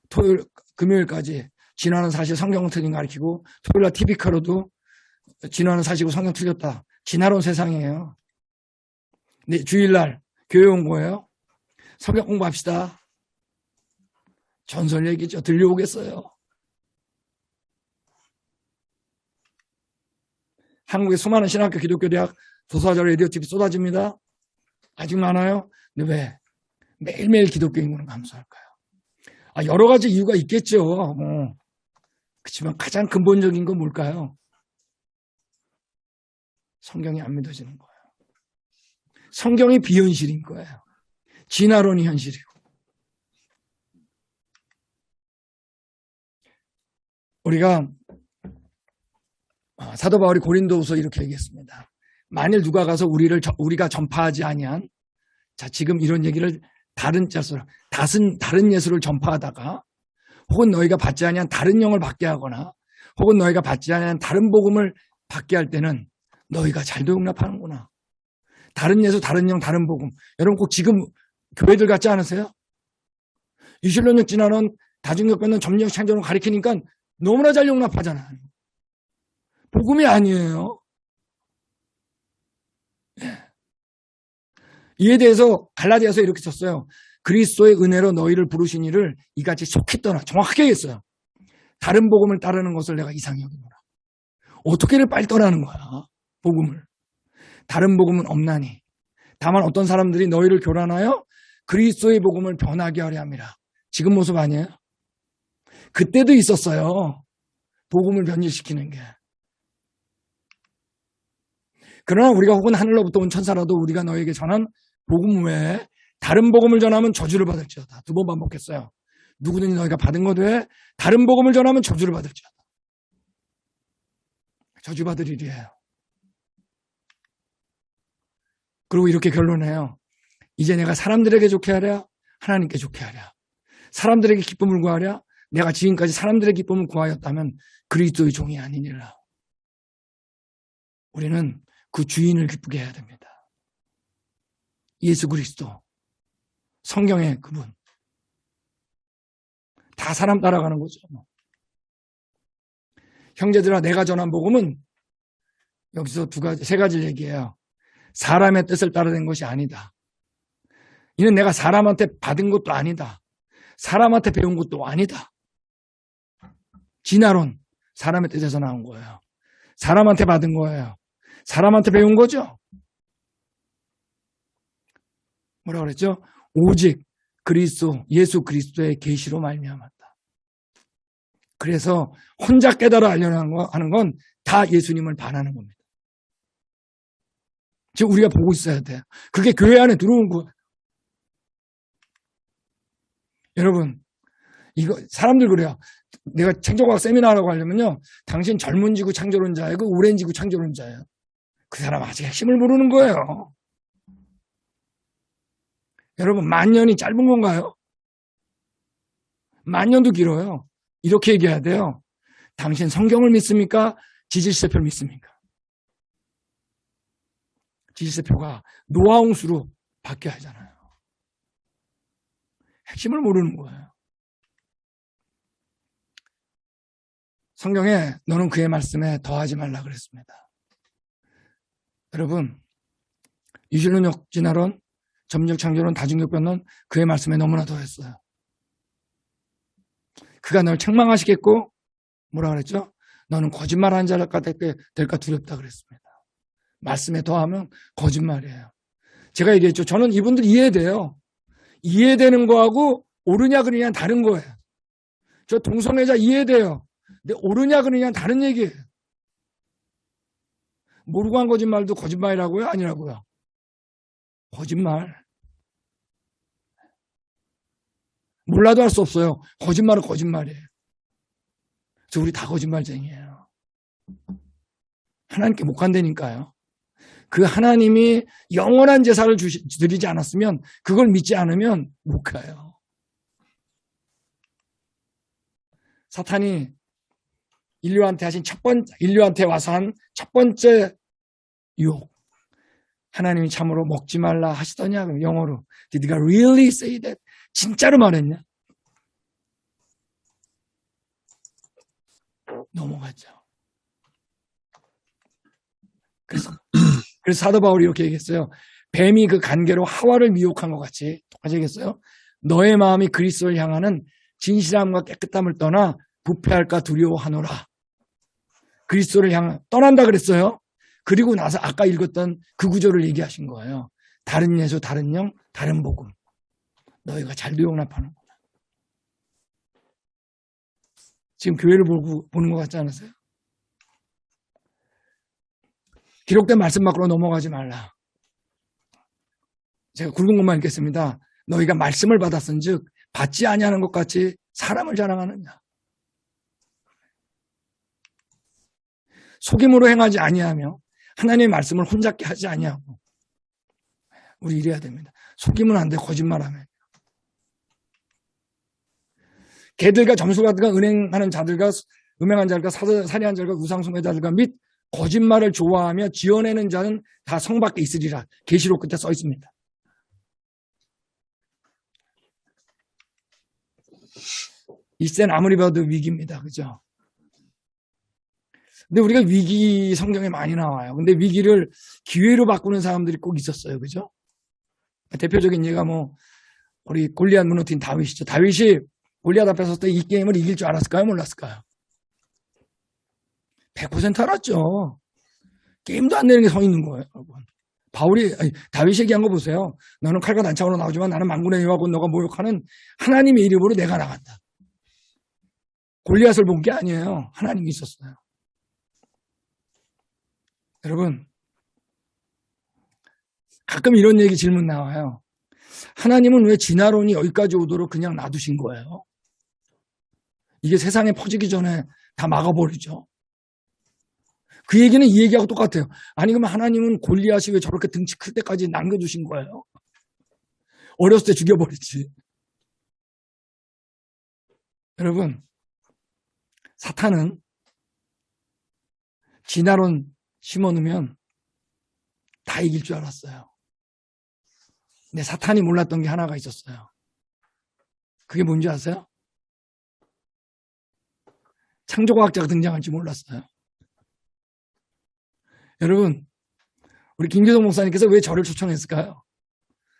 토요일, 금요일까지 진화는 사실 성경 틀린 거 가르치고 토요일날 TV카로도 진화는 사실고 성경 틀렸다. 진화론 세상이에요. 근데 주일날 교회 온 거예요. 성경 공부합시다. 전설 얘기죠. 들려오겠어요. 한국의 수많은 신학교, 기독교 대학, 도서관, 라디오, TV 쏟아집니다. 아직 많아요. 근데 왜? 매일매일 기독교 인구는 감소할까요? 여러 가지 이유가 있겠죠. 그렇지만 가장 근본적인 건 뭘까요? 성경이 안 믿어지는 거예요. 성경이 비현실인 거예요. 진화론이 현실이고. 우리가 사도 바울이 고린도후서 이렇게 얘기했습니다. 만일 누가 가서 우리가 전파하지 아니한, 자 지금 이런 얘기를 다른 예수를 전파하다가 혹은 너희가 받지 아니한 다른 영을 받게 하거나 혹은 너희가 받지 아니한 다른 복음을 받게 할 때는 너희가 잘도 용납하는구나. 다른 예수, 다른 영, 다른 복음. 여러분 꼭 지금 교회들 같지 않으세요? 이실론역 진화론, 다중교권론, 점령 창조론 가리키니까 너무나 잘 용납하잖아요. 복음이 아니에요. 이에 대해서 갈라디아서 이렇게 썼어요. 그리스도의 은혜로 너희를 부르신 이를 이같이 속히 떠나. 정확하게 했어요. 다른 복음을 따르는 것을 내가 이상히 여기노라. 어떻게를 빨리 떠나는 거야. 복음을. 다른 복음은 없나니. 다만 어떤 사람들이 너희를 교란하여 그리스도의 복음을 변하게 하려 함이라. 지금 모습 아니에요? 그때도 있었어요. 복음을 변질시키는 게. 그러나 우리가 혹은 하늘로부터 온 천사라도 우리가 너에게 전한 복음 외에 다른 복음을 전하면 저주를 받을지어다. 2번 반복했어요. 누구든지 너희가 받은 것 외에 다른 복음을 전하면 저주를 받을지어다. 저주받을 일이에요. 그리고 이렇게 결론해요. 이제 내가 사람들에게 좋게 하랴, 하나님께 좋게 하랴. 사람들에게 기쁨을 구하랴, 내가 지금까지 사람들의 기쁨을 구하였다면 그리스도의 종이 아니니라. 우리는 그 주인을 기쁘게 해야 됩니다. 예수 그리스도, 성경의 그분. 다 사람 따라가는 거죠. 형제들아, 내가 전한 복음은 여기서 세 가지를 얘기해요. 사람의 뜻을 따라낸 것이 아니다. 이는 내가 사람한테 받은 것도 아니다. 사람한테 배운 것도 아니다. 진화론, 사람의 뜻에서 나온 거예요. 사람한테 받은 거예요. 사람한테 배운 거죠. 뭐라고 그랬죠? 오직 그리스도, 예수 그리스도의 계시로 말미암았다. 그래서 혼자 깨달아 알려고 하는 건 다 예수님을 반하는 겁니다. 지금 우리가 보고 있어야 돼요. 그게 교회 안에 들어온 거예요. 여러분, 이거 사람들 그래요. 내가 창조과학 세미나라고 하려면요, 당신 젊은 지구 창조론자예요, 그 오랜 지구 창조론자예요. 그 사람 아직 핵심을 모르는 거예요. 여러분, 10,000년이 짧은 건가요? 10,000년도 길어요. 이렇게 얘기해야 돼요. 당신 성경을 믿습니까? 지질세표를 믿습니까? 지질세표가 노아홍수로 바뀌어야 하잖아요. 핵심을 모르는 거예요. 성경에 너는 그의 말씀에 더하지 말라 그랬습니다. 여러분, 이실론역 진화론, 점적 창조론 다중격변론 그의 말씀에 너무나 더했어요. 그가 널 책망하시겠고 뭐라 그랬죠? 너는 거짓말하는 자가 될까 두렵다 그랬습니다. 말씀에 더하면 거짓말이에요. 제가 얘기했죠. 저는 이분들 이해돼요. 이해되는 거하고 옳으냐 그르냐 다른 거예요. 저 동성애자 이해돼요. 근데 옳으냐 그르냐 다른 얘기예요. 모르고 한 거짓말도 거짓말이라고요? 아니라고요? 거짓말. 몰라도 할 수 없어요. 거짓말은 거짓말이에요. 우리 다 거짓말쟁이에요. 하나님께 못 간다니까요. 그 하나님이 영원한 제사를 드리지 않았으면 그걸 믿지 않으면 못 가요. 사탄이 인류한테 와서 한 첫 번째 유혹. 하나님이 참으로 먹지 말라 하시더냐? 그럼 영어로 Did God really say that? 진짜로 말했냐? 넘어갔죠. 그래서 사도 바울이 이렇게 얘기했어요. 뱀이 그 간계로 하와를 미혹한 것 같이 똑같이 얘기했어요. 너의 마음이 그리스도를 향하는 진실함과 깨끗함을 떠나 부패할까 두려워하노라. 그리스도를 떠난다 그랬어요. 그리고 나서 아까 읽었던 그 구절을 얘기하신 거예요. 다른 예수, 다른 영, 다른 복음. 너희가 잘도 용납하는구나. 지금 교회를 보는 것 같지 않으세요? 기록된 말씀 밖으로 넘어가지 말라. 제가 굵은 것만 읽겠습니다. 너희가 말씀을 받았은즉 받지 아니하는 것 같이 사람을 자랑하느냐. 속임으로 행하지 아니하며 하나님의 말씀을 혼잡게 하지 아니하고. 우리 이래야 됩니다. 속이면 안 돼. 거짓말하면. 개들과 점술가들과 은행하는 자들과 음행한 자들과 살인한 자들과 우상숭배자들과 및 거짓말을 좋아하며 지어내는 자는 다 성 밖에 있으리라. 계시록 끝에 써 있습니다. 이 시대는 아무리 봐도 위기입니다. 그죠? 근데 우리가 위기 성경에 많이 나와요. 근데 위기를 기회로 바꾸는 사람들이 꼭 있었어요. 그죠? 대표적인 예가 우리 골리앗 무너뜨린 다윗이죠. 다윗이 골리앗 앞에 섰을 때 이 게임을 이길 줄 알았을까요? 몰랐을까요? 100% 알았죠. 게임도 안 되는 게 서 있는 거예요, 여러분. 다윗이 얘기한 거 보세요. 너는 칼과 난창으로 나오지만 나는 만군의 여호와 곧 너가 모욕하는 하나님의 이름으로 내가 나간다. 골리앗을 본 게 아니에요. 하나님이 있었어요. 여러분, 가끔 이런 얘기 질문 나와요. 하나님은 왜 진화론이 여기까지 오도록 그냥 놔두신 거예요? 이게 세상에 퍼지기 전에 다 막아버리죠. 그 얘기는 이 얘기하고 똑같아요. 아니 그러면 하나님은 골리앗이 왜 저렇게 등치 클 때까지 남겨두신 거예요? 어렸을 때 죽여버리지. 여러분, 사탄은 진화론 심어놓으면 다 이길 줄 알았어요. 근데 사탄이 몰랐던 게 하나가 있었어요. 그게 뭔지 아세요? 창조과학자가 등장할지 몰랐어요. 여러분, 우리 김기동 목사님께서 왜 저를 초청했을까요?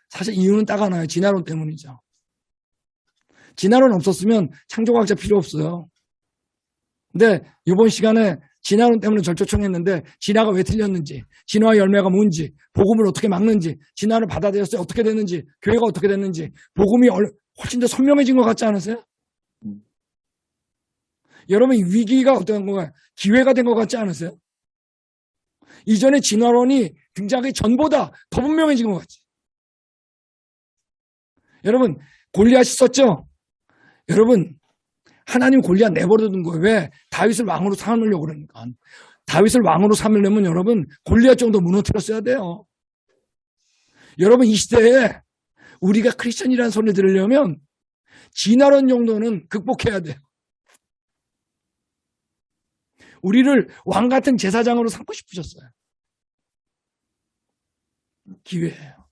사실 이유는 딱 하나예요. 진화론 때문이죠. 진화론 없었으면 창조과학자 필요 없어요. 근데 이번 시간에 진화론 때문에 절 초청했는데 진화가 왜 틀렸는지, 진화의 열매가 뭔지, 복음을 어떻게 막는지, 진화를 받아들였을 때 어떻게 됐는지, 교회가 어떻게 됐는지, 복음이 훨씬 더 선명해진 것 같지 않으세요? 여러분, 이 위기가 어떤 건가요? 기회가 된 것 같지 않으세요? 이전에 진화론이 등장하기 전보다 더 분명해진 것 같지. 여러분, 골리앗이 썼죠? 여러분, 하나님 골리앗 내버려둔 거예요. 왜? 다윗을 왕으로 삼으려고 그러니까. 다윗을 왕으로 삼으려면 여러분, 골리앗 정도 무너뜨렸어야 돼요. 여러분, 이 시대에 우리가 크리스천이라는 소리를 들으려면 진화론 정도는 극복해야 돼요. 우리를 왕 같은 제사장으로 삼고 싶으셨어요. 기회예요.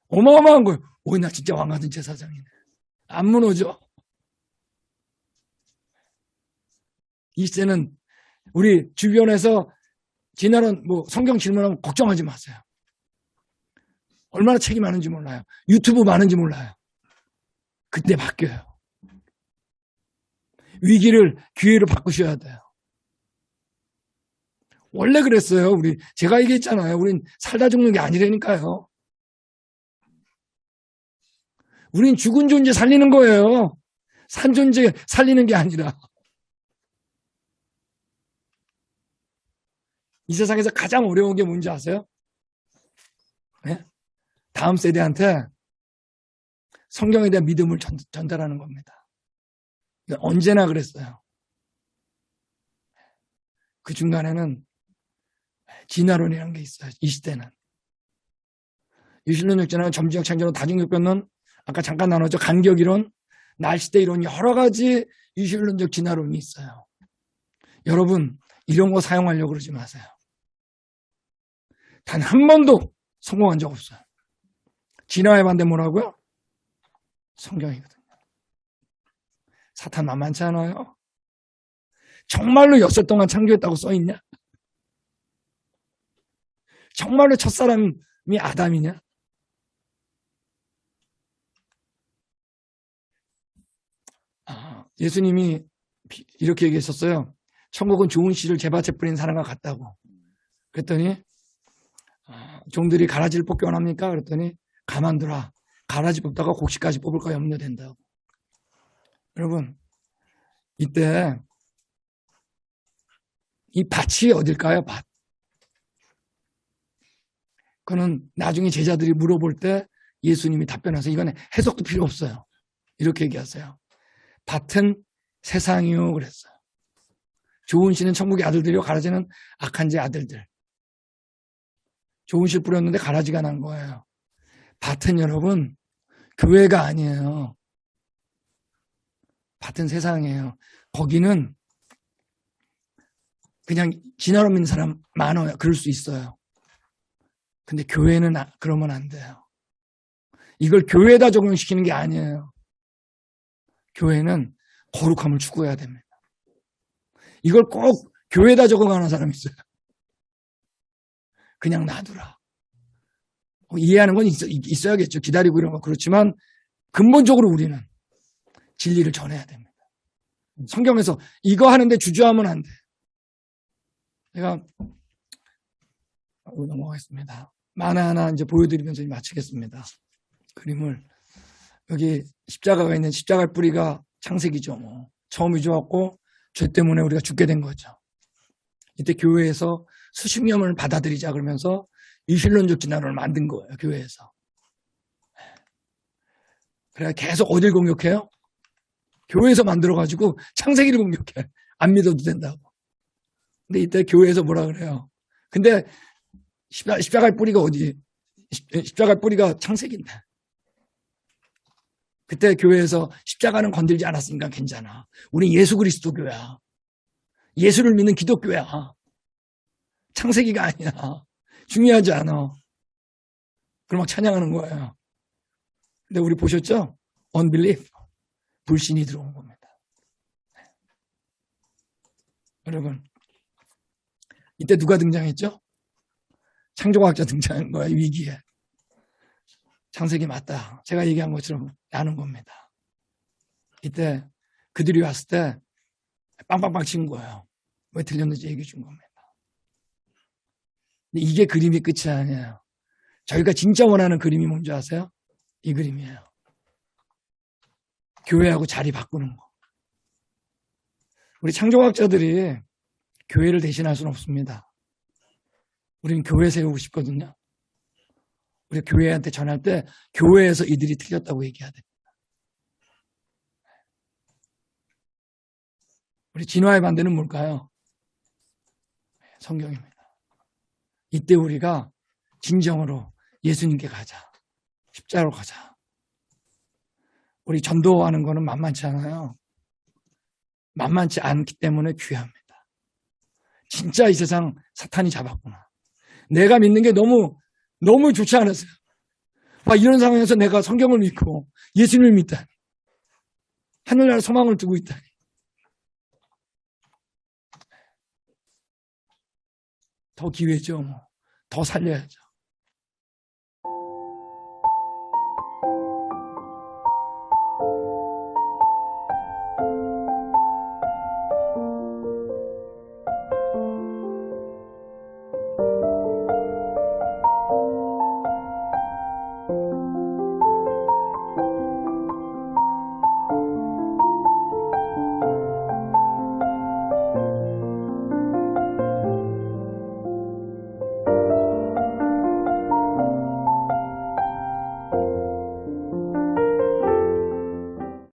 어마어마한 거예요. 나 진짜 왕 같은 제사장이네. 안 무너져. 이 시대는 우리 주변에서 진화론 성경 질문하면 걱정하지 마세요. 얼마나 책이 많은지 몰라요. 유튜브 많은지 몰라요. 그때 바뀌어요. 위기를 기회로 바꾸셔야 돼요. 원래 그랬어요. 제가 얘기했잖아요. 우린 살다 죽는 게 아니라니까요. 우린 죽은 존재 살리는 거예요. 산 존재 살리는 게 아니라. 이 세상에서 가장 어려운 게 뭔지 아세요? 네? 다음 세대한테 성경에 대한 믿음을 전달하는 겁니다. 언제나 그랬어요. 그 중간에는 진화론이라는 게 있어요. 이 시대는. 유실론적 진화론, 점지적 창조론, 다중교변론, 아까 잠깐 나눴죠. 간격이론, 날시대 이론, 여러 가지 유실론적 진화론이 있어요. 여러분, 이런 거 사용하려고 그러지 마세요. 단 한 번도 성공한 적 없어요. 진화에 반대 뭐라고요? 성경이거든요. 사탄 만만치 않아요? 정말로 엿새 동안 창조했다고 써있냐? 정말로 첫사람이 아담이냐? 예수님이 이렇게 얘기했었어요. 천국은 좋은 씨를 제밭에 뿌린 사람과 같다고. 그랬더니 종들이 가라지를 뽑기 원합니까? 그랬더니 가만두라. 가라지 뽑다가 곡식까지 뽑을까 염려된다고. 여러분, 이때 이 밭이 어딜까요? 밭. 그거는 나중에 제자들이 물어볼 때 예수님이 답변해서 이건 해석도 필요 없어요. 이렇게 얘기하세요. 밭은 세상이요 그랬어요. 좋은 씨는 천국의 아들들이요, 가라지는 악한 자의 아들들. 좋은 씨를 뿌렸는데 가라지가 난 거예요. 밭은 여러분 교회가 아니에요. 밭은 세상이에요. 거기는 그냥 진화로 믿는 사람 많아요. 그럴 수 있어요. 근데 교회는 그러면 안 돼요. 이걸 교회에다 적용시키는 게 아니에요. 교회는 거룩함을 추구해야 됩니다. 이걸 꼭 교회에다 적용하는 사람이 있어요. 그냥 놔두라. 이해하는 건 있어야겠죠. 기다리고 이런 거. 그렇지만 근본적으로 우리는 진리를 전해야 됩니다. 성경에서 이거 하는데 주저하면 안 돼. 제가 넘어가겠습니다. 만화 하나 이제 보여드리면서 마치겠습니다. 그림을. 여기 십자가가 있는 십자가의 뿌리가 창세기죠. 처음 잊어왔고 죄 때문에 우리가 죽게 된 거죠. 이때 교회에서 수십 년을 받아들이자 그러면서 유실론적 진화론을 만든 거예요. 교회에서. 그래 계속 어딜 공격해요? 교회에서 만들어가지고 창세기를 공격해. 안 믿어도 된다고. 근데 이때 교회에서 뭐라 그래요? 근데 십자가의 뿌리가 어디? 십자가의 뿌리가 창세기인데. 그때 교회에서 십자가는 건들지 않았으니까 괜찮아. 우린 예수 그리스도 교회야. 예수를 믿는 기독교야. 창세기가 아니야. 중요하지 않아. 그럼 막 찬양하는 거예요. 근데 우리 보셨죠? unbelief. 불신이 들어온 겁니다. 여러분, 이때 누가 등장했죠? 창조과학자 등장한 거예요. 위기에. 창세기 맞다. 제가 얘기한 것처럼 아는 겁니다. 이때 그들이 왔을 때 빵빵빵 친 거예요. 왜 틀렸는지 얘기해 준 겁니다. 근데 이게 그림이 끝이 아니에요. 저희가 진짜 원하는 그림이 뭔지 아세요? 이 그림이에요. 교회하고 자리 바꾸는 거. 우리 창조학자들이 교회를 대신할 수는 없습니다. 우리는 교회 세우고 싶거든요. 우리 교회한테 전할 때 교회에서 이들이 틀렸다고 얘기해야 됩니다. 우리 진화의 반대는 뭘까요? 성경입니다. 이때 우리가 진정으로 예수님께 가자. 십자가로 가자. 우리 전도하는 거는 만만치 않아요. 만만치 않기 때문에 귀합니다. 진짜 이 세상 사탄이 잡았구나. 내가 믿는 게 너무 좋지 않았어요. 이런 상황에서 내가 성경을 믿고 예수님을 믿다니. 하늘나라 소망을 두고 있다니. 더 기회죠. 더 살려야죠.